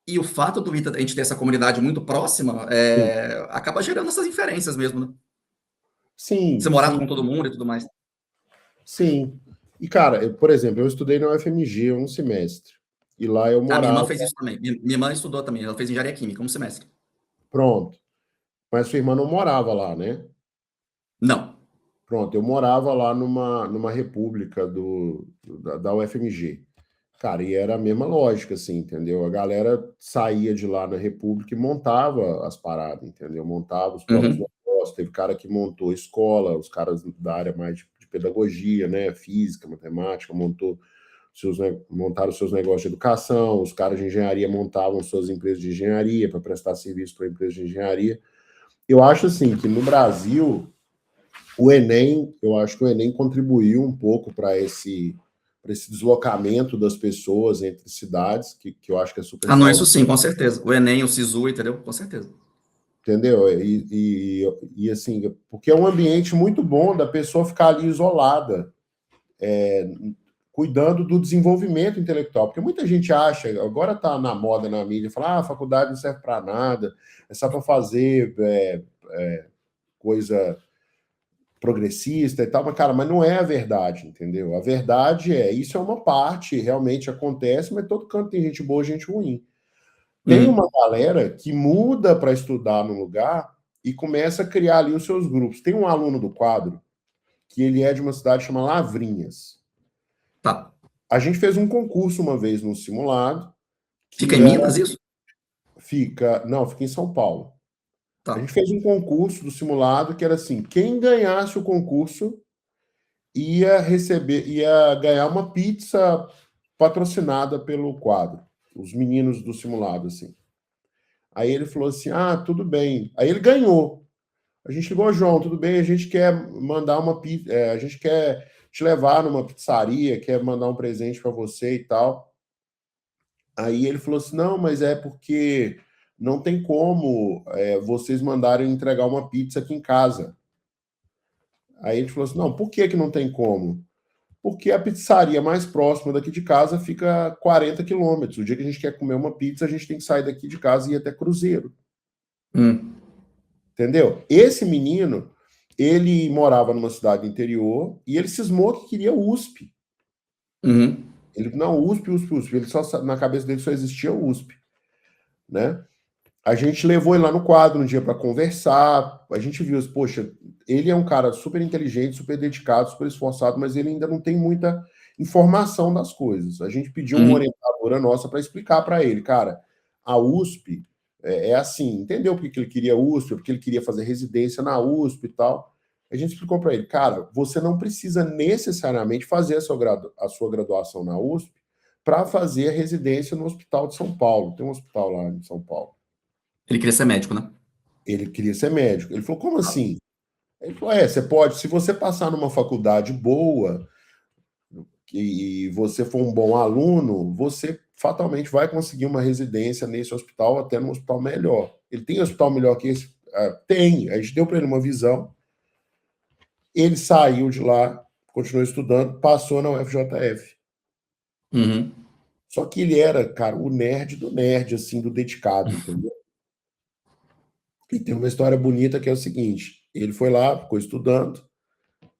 e o fato do a gente ter essa comunidade muito próxima acaba gerando essas inferências mesmo, né? Você sim, morar sim, com todo mundo e tudo mais. sim. E, cara, por exemplo, eu estudei na UFMG um semestre. E lá eu A minha irmã morava. fez isso também. Minha irmã estudou também, ela fez engenharia química, um semestre. Pronto. Mas sua irmã não morava lá, né? Não. Pronto, eu morava lá numa república da UFMG. Cara, e era a mesma lógica, assim, entendeu? A galera saía de lá na república e montava as paradas, entendeu? Montava os próprios Uhum. negócios. Teve cara que montou escola, os caras da área mais de pedagogia, né? Física, matemática, montaram seus negócios de educação, os caras de engenharia montavam suas empresas de engenharia para prestar serviço para empresas de engenharia. Eu acho assim que no Brasil o Enem, eu acho que o Enem contribuiu um pouco para esse deslocamento das pessoas entre cidades, que eu acho que é super Não, isso saudável, sim, com certeza. O Enem, o SISU, entendeu? Com certeza. entendeu? E assim, porque é um ambiente muito bom da pessoa ficar ali isolada, cuidando do desenvolvimento intelectual, porque muita gente acha, agora está na moda na mídia, falar, a faculdade não serve para nada, é só para fazer coisa progressista e tal, mas, cara, mas não é a verdade, entendeu? A verdade isso é uma parte, realmente acontece, mas todo canto tem gente boa e gente ruim. Tem uma Uhum. galera que muda para estudar no lugar e começa a criar ali os seus grupos. Tem um aluno do quadro que ele é de uma cidade chamada Lavrinhas. Tá. A gente fez um concurso uma vez no simulado Fica que em Minas isso? fica em São Paulo. A Tá. gente fez um concurso do simulado que era assim, quem ganhasse o concurso ia ganhar uma pizza patrocinada pelo quadro, os meninos do simulado, assim. Aí ele falou assim: ah, tudo bem. Aí ele ganhou. A gente ligou, João, tudo bem, a gente quer mandar uma pizza, a gente quer te levar numa pizzaria, quer mandar um presente para você e tal. Aí ele falou assim: não, mas é porque não tem como vocês mandarem entregar uma pizza aqui em casa. Aí ele falou assim: não, por que não tem como? Porque a pizzaria mais próxima daqui de casa fica 40 quilômetros. O dia que a gente quer comer uma pizza, a gente tem que sair daqui de casa e ir até Cruzeiro. Hum. Entendeu? Esse menino, ele morava numa cidade interior e ele cismou que queria USP. Uhum. Ele, não, USP, USP, USP. Ele só, na cabeça dele só existia USP, né? A gente levou ele lá no quadro um dia para conversar. A gente viu, poxa, ele é um cara super inteligente, super dedicado, super esforçado, mas ele ainda não tem muita informação das coisas. A gente pediu uma Uhum. orientadora nossa para explicar para ele, cara, a USP é assim, entendeu por que ele queria USP, porque ele queria fazer residência na USP e tal. A gente explicou para ele, cara, você não precisa necessariamente fazer a sua graduação na USP para fazer a residência no Hospital de São Paulo. Tem um hospital lá em São Paulo. Ele queria ser médico, né? Ele queria ser médico. Ele falou, como Tá. assim? Ele falou, você pode, se você passar numa faculdade boa e você for um bom aluno, você fatalmente vai conseguir uma residência nesse hospital, até num hospital melhor. Ele tem hospital melhor que esse? Tem. A gente deu para ele uma visão. Ele saiu de lá, continuou estudando, passou na UFJF. Uhum. Só que ele era, cara, o nerd do nerd, assim, do dedicado, entendeu? E tem uma história bonita que é o seguinte: ele foi lá, ficou estudando,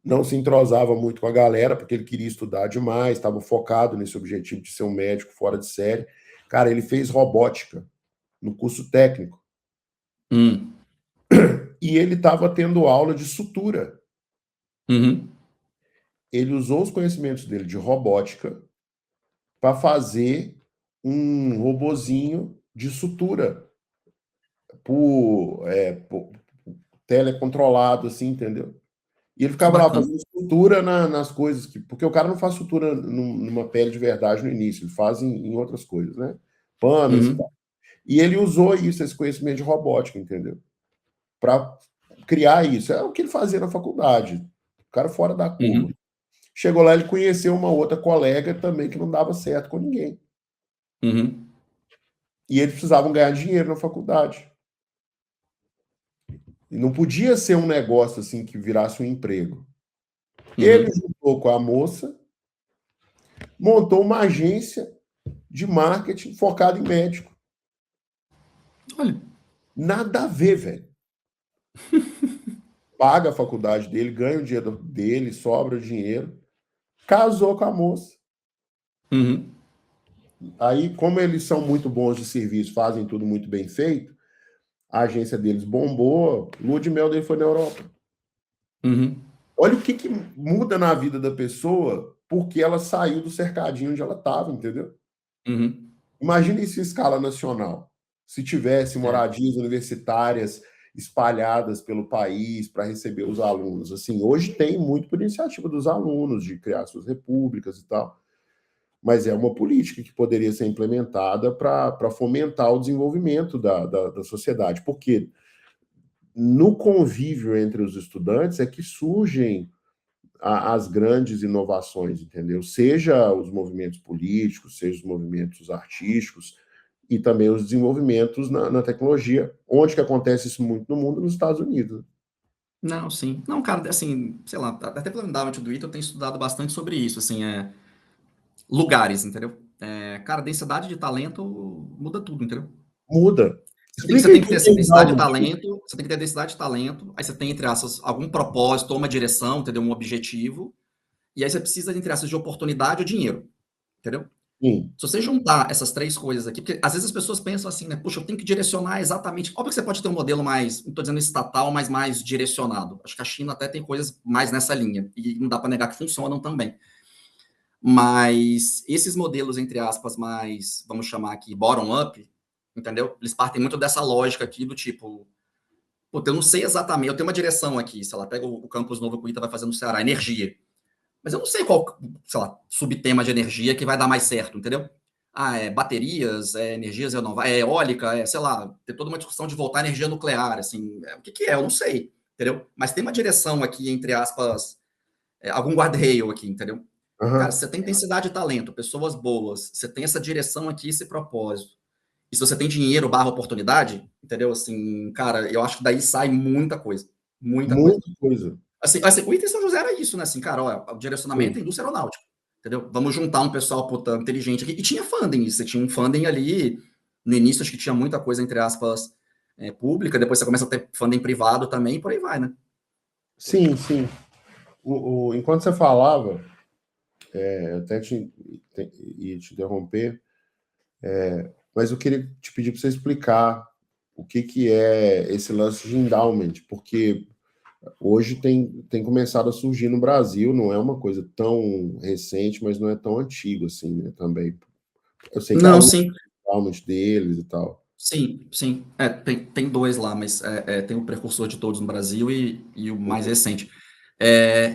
não se entrosava muito com a galera, porque ele queria estudar demais, estava focado nesse objetivo de ser um médico fora de série. Cara, ele fez robótica no curso técnico. Hum. e ele estava tendo aula de sutura. Uhum. Ele usou os conhecimentos dele de robótica para fazer um robozinho de sutura por telecontrolado, assim, entendeu? E ele Que ficava lá bacana. fazendo sutura nas coisas, porque o cara não faz sutura numa pele de verdade no início, ele faz em outras coisas, né? Panos e Uhum. tal. E ele usou isso, esse conhecimento de robótica, entendeu? Para criar isso. É o que ele fazia na faculdade. O cara fora da curva. Uhum. Chegou lá, ele conheceu uma outra colega também que não dava certo com ninguém. Uhum. E eles precisavam ganhar dinheiro na faculdade. E não podia ser um negócio assim que virasse um emprego. Ele Uhum. juntou com a moça, montou uma agência de marketing focada em médico. Olha. Nada a ver, velho. Paga a faculdade dele, ganha o dinheiro dele, sobra o dinheiro. Casou com a moça. Uhum. Aí, como eles são muito bons de serviço, fazem tudo muito bem feito, a agência deles bombou, lua de mel dele foi na Europa. Uhum. Olha o que muda na vida da pessoa porque ela saiu do cercadinho onde ela estava, entendeu? Uhum. Imagina isso em escala nacional. Se tivesse É. moradias universitárias espalhadas pelo país para receber os alunos. Assim, hoje tem muito por iniciativa dos alunos de criar suas repúblicas e tal, mas é uma política que poderia ser implementada para fomentar o desenvolvimento da sociedade, porque no convívio entre os estudantes é que surgem as grandes inovações, entendeu? Seja os movimentos políticos, seja os movimentos artísticos e também os desenvolvimentos na tecnologia, onde que acontece isso muito no mundo, nos Estados Unidos. Não, sim. Não, cara, assim, sei lá, até pelo Endowment do ITA eu tenho estudado bastante sobre isso, assim, lugares, entendeu? Cara, densidade de talento muda tudo, entendeu? Muda. Você Explica aí tem o que ter, que é assim, densidade de endowment. talento, você tem que ter densidade de talento, aí você tem, entre aspas, algum propósito ou uma direção, entendeu? Um objetivo, e aí você precisa, entre aspas, de oportunidade ou dinheiro, entendeu? Sim. Se você juntar essas três coisas aqui, porque às vezes as pessoas pensam assim, né? Puxa, eu tenho que direcionar exatamente. Óbvio que você pode ter um modelo mais, não estou dizendo estatal, mas mais direcionado. Acho que a China até tem coisas mais nessa linha, e não dá para negar que funcionam também. Mas esses modelos, entre aspas, mais, vamos chamar aqui, bottom-up, entendeu? Eles partem muito dessa lógica aqui do tipo, puta, eu não sei exatamente, eu tenho uma direção aqui, sei lá, pega o campus novo que o ITA vai fazer no Ceará, energia. Mas eu não sei qual, sei lá, subtema de energia que vai dar mais certo, entendeu? Baterias, energias renováveis, eólica, sei lá, ter toda uma discussão de voltar à energia nuclear, assim, o que é? Eu não sei, entendeu? Mas tem uma direção aqui, entre aspas, algum guardrail aqui, entendeu? Cara, Uhum. você tem intensidade e talento, pessoas boas, você tem essa direção aqui, esse propósito. E se você tem dinheiro barra oportunidade, entendeu? Assim, cara, eu acho que daí sai muita coisa. Muita coisa. Muita coisa. Assim, o Ita São José era isso, né? Assim, cara, olha, o direcionamento Sim. é indústria aeronáutica, entendeu? Vamos juntar um pessoal puta, inteligente aqui. E tinha funding, você tinha um funding ali, no início acho que tinha muita coisa, entre aspas, pública, depois você começa a ter funding privado também, e por aí vai, né? Sim, sim. Enquanto você falava, eu até ia te interromper, mas eu queria te pedir para você explicar o que é esse lance de endowment, porque hoje tem começado a surgir no Brasil, não é uma coisa tão recente, mas não é tão antigo assim, né, também. Eu sei que a Não, Lua sim, tem endowment deles e tal. sim, sim. Tem dois lá, mas tem o precursor de todos no Brasil e o mais recente.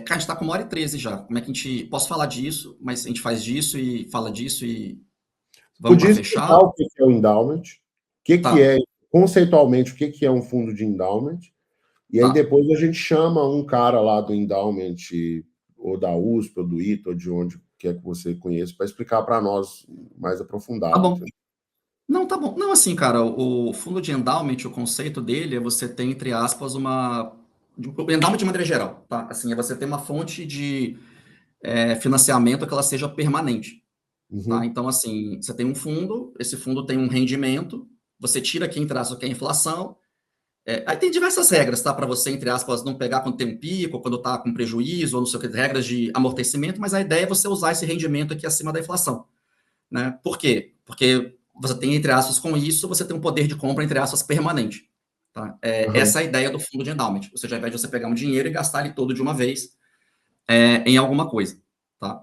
Cara, a gente tá com 1h13 já. Como é que a gente. Posso falar disso, mas a gente faz disso e fala disso e vamos Podia para fechar? explicar o que é o endowment, que Tá, é, conceitualmente, o que é um fundo de endowment, e aí tá. depois a gente chama um cara lá do endowment, ou da USP, ou do ITA, ou de onde quer que você conheça, para explicar para nós mais Tá aprofundado. bom. Entendeu? Não, tá bom. Não, assim, cara, o fundo de endowment, o conceito dele é você ter, entre aspas, o endowment de maneira geral, tá? Assim, é você ter uma fonte de financiamento que ela seja permanente, tá? Uhum. Então, assim, você tem um fundo, esse fundo tem um rendimento, você tira aqui, entre aspas, que é a inflação. Aí tem diversas regras, tá? Para você, entre aspas, não pegar quando tem um pico, quando tá com prejuízo, ou não sei o que, regras de amortecimento, mas a ideia é você usar esse rendimento aqui acima da inflação, né? Por quê? Porque você tem, entre aspas, com isso, você tem um poder de compra, entre aspas, permanente. Tá? Aham. Essa é a ideia do fundo de endowment. Ou seja, ao invés de você pegar um dinheiro e gastar ele todo de uma vez em alguma coisa. Tá?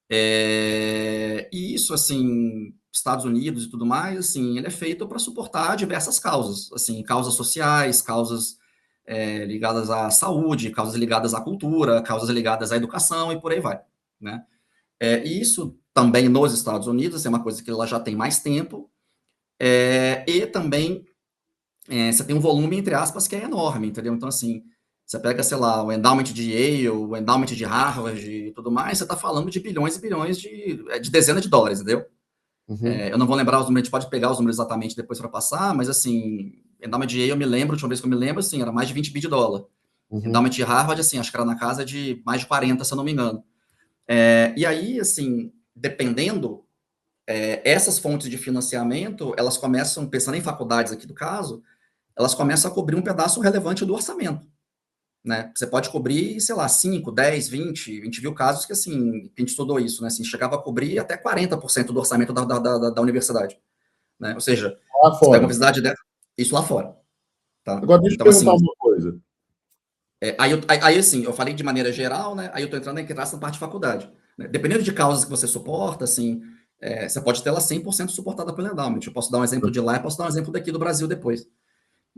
E isso, assim, Estados Unidos e tudo mais, assim, ele é feito para suportar diversas causas, assim, causas sociais, causas ligadas à saúde, causas ligadas à cultura, causas ligadas à educação e por aí vai, né? E isso também nos Estados Unidos é uma coisa que ela já tem mais tempo, e também você tem um volume, entre aspas, que é enorme, entendeu? Então, assim, você pega, sei lá, o endowment de Yale, o endowment de Harvard e tudo mais, você está falando de bilhões e bilhões de dezenas de dólares, entendeu? Uhum. Eu não vou lembrar os números, a gente pode pegar os números exatamente depois para passar, mas, assim, endowment de Yale, eu me lembro, a última vez que eu me lembro, assim, era mais de 20 bi de dólar. Uhum. Endowment de Harvard, assim, acho que era na casa de mais de 40, se eu não me engano. E aí, assim, dependendo, essas fontes de financiamento, elas começam, pensando em faculdades aqui do caso, elas começam a cobrir um pedaço relevante do orçamento, né? Você pode cobrir, sei lá, 5, 10, 20, a gente viu casos que, assim, que a gente estudou isso, né? Assim, chegava a cobrir até 40% do orçamento da universidade, né? Ou seja, Lá você pega uma fora. universidade dessa, isso lá fora, tá? Agora, deixa eu te Então, perguntar assim, uma coisa. aí, assim, eu falei de maneira geral, né? Aí eu tô entrando aqui na parte de faculdade, né? Dependendo de causas que você suporta, assim, você pode ter ela 100% suportada pelo endowment. Eu posso dar um exemplo de lá e posso dar um exemplo daqui do Brasil depois.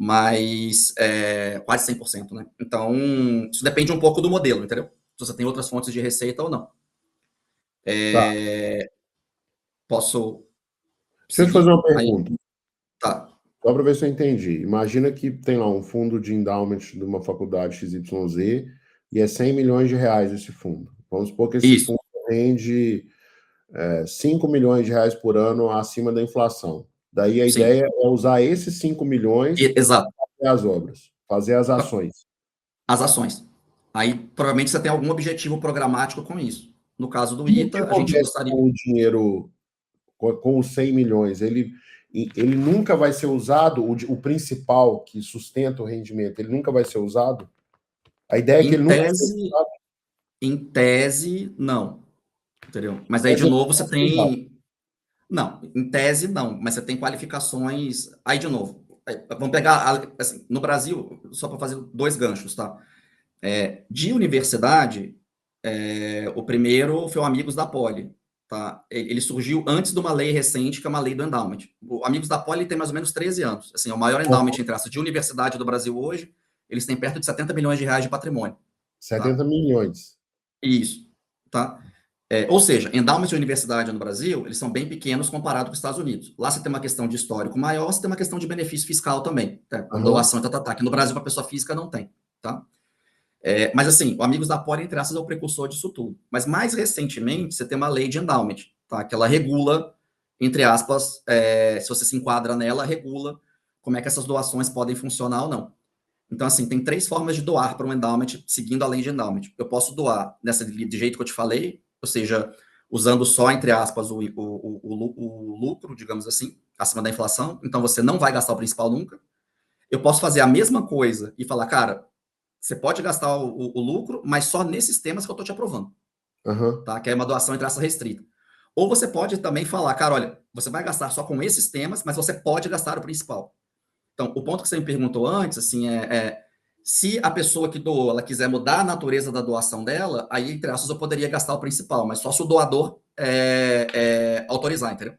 Mas quase 100%, né? Então, isso depende um pouco do modelo, entendeu? Se você tem outras fontes de receita ou não. Tá. Posso Deixa eu te fazer seguir? uma Aí, pergunta. tá. Só para ver se eu entendi. Imagina que tem lá um fundo de endowment de uma faculdade XYZ e é 100 milhões de reais esse fundo. Vamos supor que esse Isso. fundo rende 5 milhões de reais por ano acima da inflação. Daí a Sim. ideia é usar esses 5 milhões Exato. para fazer as obras, fazer as ações. As ações. Aí, provavelmente, você tem algum objetivo programático com isso. No caso do E o que ITA, a gente acontece gostaria. com o dinheiro, com os 100 milhões? Ele nunca vai ser usado, o principal que sustenta o rendimento, ele nunca vai ser usado? A ideia é que ele Em nunca vai ser tese, usado, em tese, não. Entendeu? Mas aí, mas de ele novo, vai você ser usado. tem. Não, em tese, não. Mas você tem qualificações. Aí, de novo, vamos pegar. Assim, no Brasil, só para fazer dois ganchos, tá? De universidade, o primeiro foi o Amigos da Poli. Tá? Ele surgiu antes de uma lei recente, que é uma lei do endowment. O Amigos da Poli tem mais ou menos 13 anos. Assim, é o maior endowment em traço de universidade do Brasil hoje. Eles têm perto de 70 milhões de reais de patrimônio. Tá? 70 milhões. Isso. Tá? Ou seja, endowment de universidade no Brasil, eles são bem pequenos comparado com os Estados Unidos. Lá você tem uma questão de histórico maior, você tem uma questão de benefício fiscal também, tá? Com Aham. doação, tá. Aqui no Brasil, para pessoa física, não tem. Tá? Mas assim, o Amigos da Poli, entre aspas, é o precursor disso tudo. Mas mais recentemente, você tem uma lei de endowment, tá? Que ela regula, entre aspas, se você se enquadra nela, regula como é que essas doações podem funcionar ou não. Então, assim, tem três formas de doar para um endowment, seguindo a lei de endowment. Eu posso doar de jeito que eu te falei, ou seja, usando só, entre aspas, o lucro, digamos assim, acima da inflação. Então, você não vai gastar o principal nunca. Eu posso fazer a mesma coisa e falar, cara, você pode gastar o lucro, mas só nesses temas que eu estou te aprovando, Aham. tá? Que é uma doação entre aspas restrita. Ou você pode também falar, cara, olha, você vai gastar só com esses temas, mas você pode gastar o principal. Então, o ponto que você me perguntou antes, assim, se a pessoa que doou, ela quiser mudar a natureza da doação dela, aí, entre aspas, eu poderia gastar o principal, mas só se o doador autorizar, entendeu?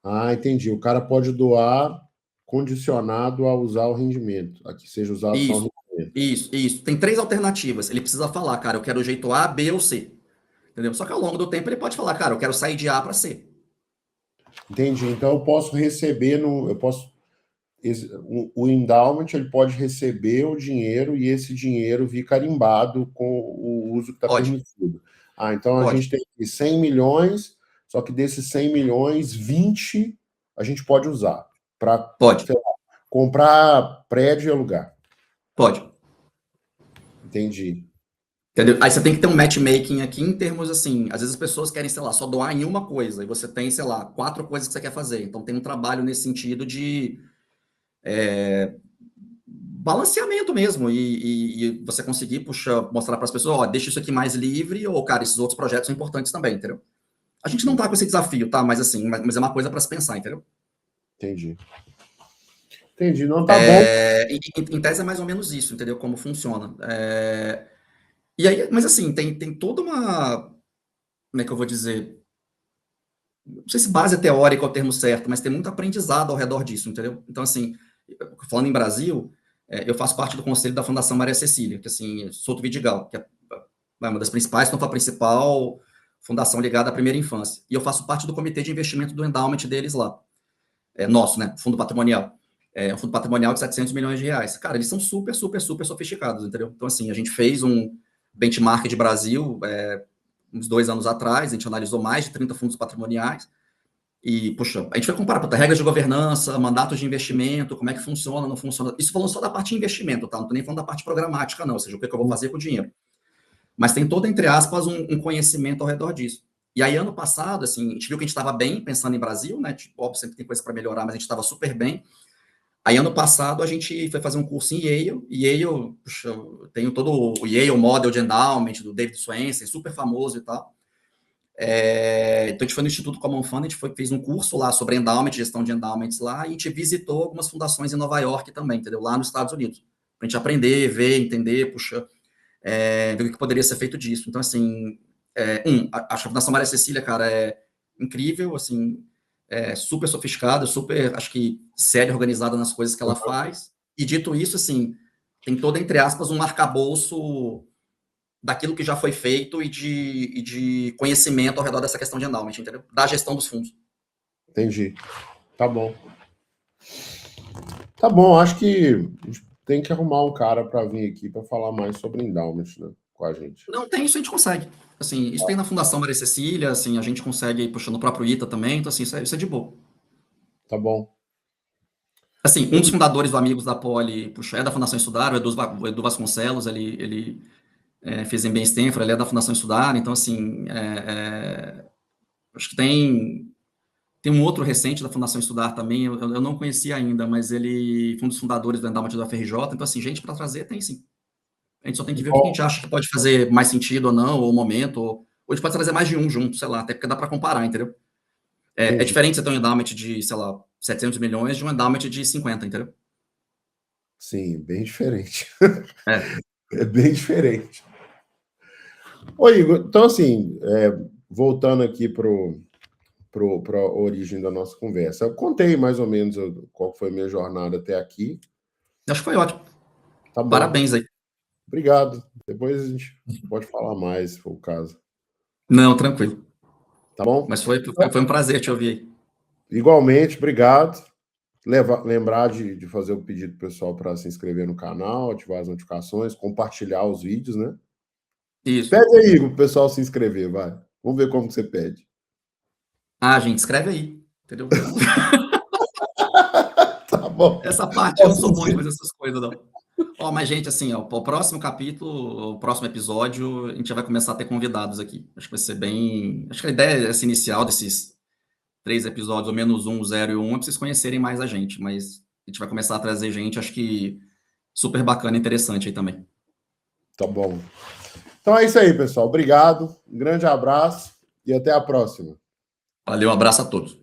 Ah, entendi. O cara pode doar condicionado a usar o rendimento, a que seja usado só o Isso, rendimento. isso. Tem três alternativas. Ele precisa falar, cara, eu quero o jeito A, B ou C. Entendeu? Só que ao longo do tempo ele pode falar, cara, eu quero sair de A para C. Entendi. Então eu posso receber no, eu posso o endowment ele pode receber o dinheiro e esse dinheiro vir carimbado com o uso que está Pode, permitido. Ah, então a pode, gente tem aqui 100 milhões, só que desses 100 milhões, 20 a gente pode usar para pode, comprar prédio e alugar. pode. Entendi. Entendeu? Aí você tem que ter um matchmaking aqui em termos assim, às vezes as pessoas querem, sei lá, só doar em uma coisa, e você tem, sei lá, quatro coisas que você quer fazer. Então tem um trabalho nesse sentido de balanceamento mesmo, e você conseguir mostrar para as pessoas, ó, deixa isso aqui mais livre, ou, cara, esses outros projetos são importantes também, entendeu? A gente não tá com esse desafio, tá? Mas assim, mas é uma coisa para se pensar, entendeu? Entendi. Entendi, não tá bom. Em tese é mais ou menos isso, entendeu? Como funciona. E aí, mas assim, tem toda uma, como é que eu vou dizer? Não sei se base teórica é o termo certo, mas tem muito aprendizado ao redor disso, entendeu? Então, assim, falando em Brasil, eu faço parte do conselho da Fundação Maria Cecília, que assim, Souto Vidigal, que é uma das principais, se não for a principal fundação ligada à primeira infância. E eu faço parte do comitê de investimento do endowment deles lá. Nosso, né? Fundo patrimonial. Um fundo patrimonial de 700 milhões de reais. Cara, eles são super, super, super sofisticados, entendeu? Então, assim, a gente fez um benchmark de Brasil uns 2 anos atrás, a gente analisou mais de 30 fundos patrimoniais, e, puxa, a gente foi comparar regras de governança, mandatos de investimento, como é que funciona, não funciona. Isso falando só da parte de investimento, tá? Não tô nem falando da parte programática, não, ou seja, o que eu vou fazer com o dinheiro. Mas tem todo, entre aspas, um conhecimento ao redor disso. E aí, ano passado, assim, a gente viu que a gente estava bem, pensando em Brasil, né? Tipo, óbvio, sempre tem coisa para melhorar, mas a gente estava super bem. Aí, ano passado, a gente foi fazer um curso em Yale, e Yale, puxa, eu tenho todo o Yale Model de Endowment, do David Swensen, super famoso e tal. Então, a gente foi no Instituto Common Fund, a gente fez um curso lá sobre endowment, gestão de endowments lá, e a gente visitou algumas fundações em Nova York também, entendeu? Lá nos Estados Unidos. Pra gente aprender, ver, entender, puxa, ver o que poderia ser feito disso. Então, assim, acho que a Fundação Maria Cecília, cara, é incrível, assim, super sofisticada, super, acho que, séria, organizada nas coisas que ela faz. E dito isso, assim, tem todo, entre aspas, um arcabouço daquilo que já foi feito e de conhecimento ao redor dessa questão de endowment, entendeu? Da gestão dos fundos. Entendi. Tá bom. Tá bom, acho que a gente tem que arrumar um cara para vir aqui para falar mais sobre endowment, né, com a gente. Não, tem isso, a gente consegue. Assim, isso tem na Fundação Maria Cecília, assim, a gente consegue ir puxando o próprio ITA também, então, assim, isso é de boa. Tá bom. Assim, um dos fundadores do Amigos da Poli, puxa, é da Fundação Estudar, o Edu Vasconcelos, ele fez MBA em Stanford, ele é da Fundação Estudar, então, assim, acho que tem um outro recente da Fundação Estudar também, eu não conhecia ainda, mas ele foi um dos fundadores do Endowment da FRJ, então, assim, gente para trazer tem sim. A gente só tem que ver o que a gente acha que pode fazer mais sentido ou não, ou o momento, ou a gente pode trazer mais de um junto, sei lá, até porque dá para comparar, entendeu? É diferente você ter um endowment de, sei lá, 700 milhões de um endowment de 50, entendeu? Sim, bem diferente. É. É bem diferente. Oi, Igor, então assim, voltando aqui para a origem da nossa conversa, eu contei mais ou menos qual foi a minha jornada até aqui. Acho que foi ótimo. Tá bom. Parabéns aí. Obrigado. Depois a gente pode falar mais, se for o caso. Não, tranquilo. Tá bom? Mas foi um prazer te ouvir aí. Igualmente, obrigado. Lembrar de fazer o pedido pessoal para se inscrever no canal, ativar as notificações, compartilhar os vídeos, né? Isso. Pede aí, Igor, pro pessoal se inscrever, vai. Vamos ver como que você pede. Ah, gente, escreve aí. Entendeu? Tá bom. Essa parte eu não sou bom de fazer essas coisas, não. Ó, mas, gente, assim, ó, o próximo capítulo, o próximo episódio, a gente já vai começar a ter convidados aqui. Acho que vai ser bem. Acho que a ideia, essa inicial desses 3 episódios, ou menos 1, 0 e 1, é pra vocês conhecerem mais a gente. Mas a gente vai começar a trazer gente, acho que super bacana e interessante aí também. Tá bom. Então é isso aí, pessoal. Obrigado. Um grande abraço e até a próxima. Valeu, um abraço a todos.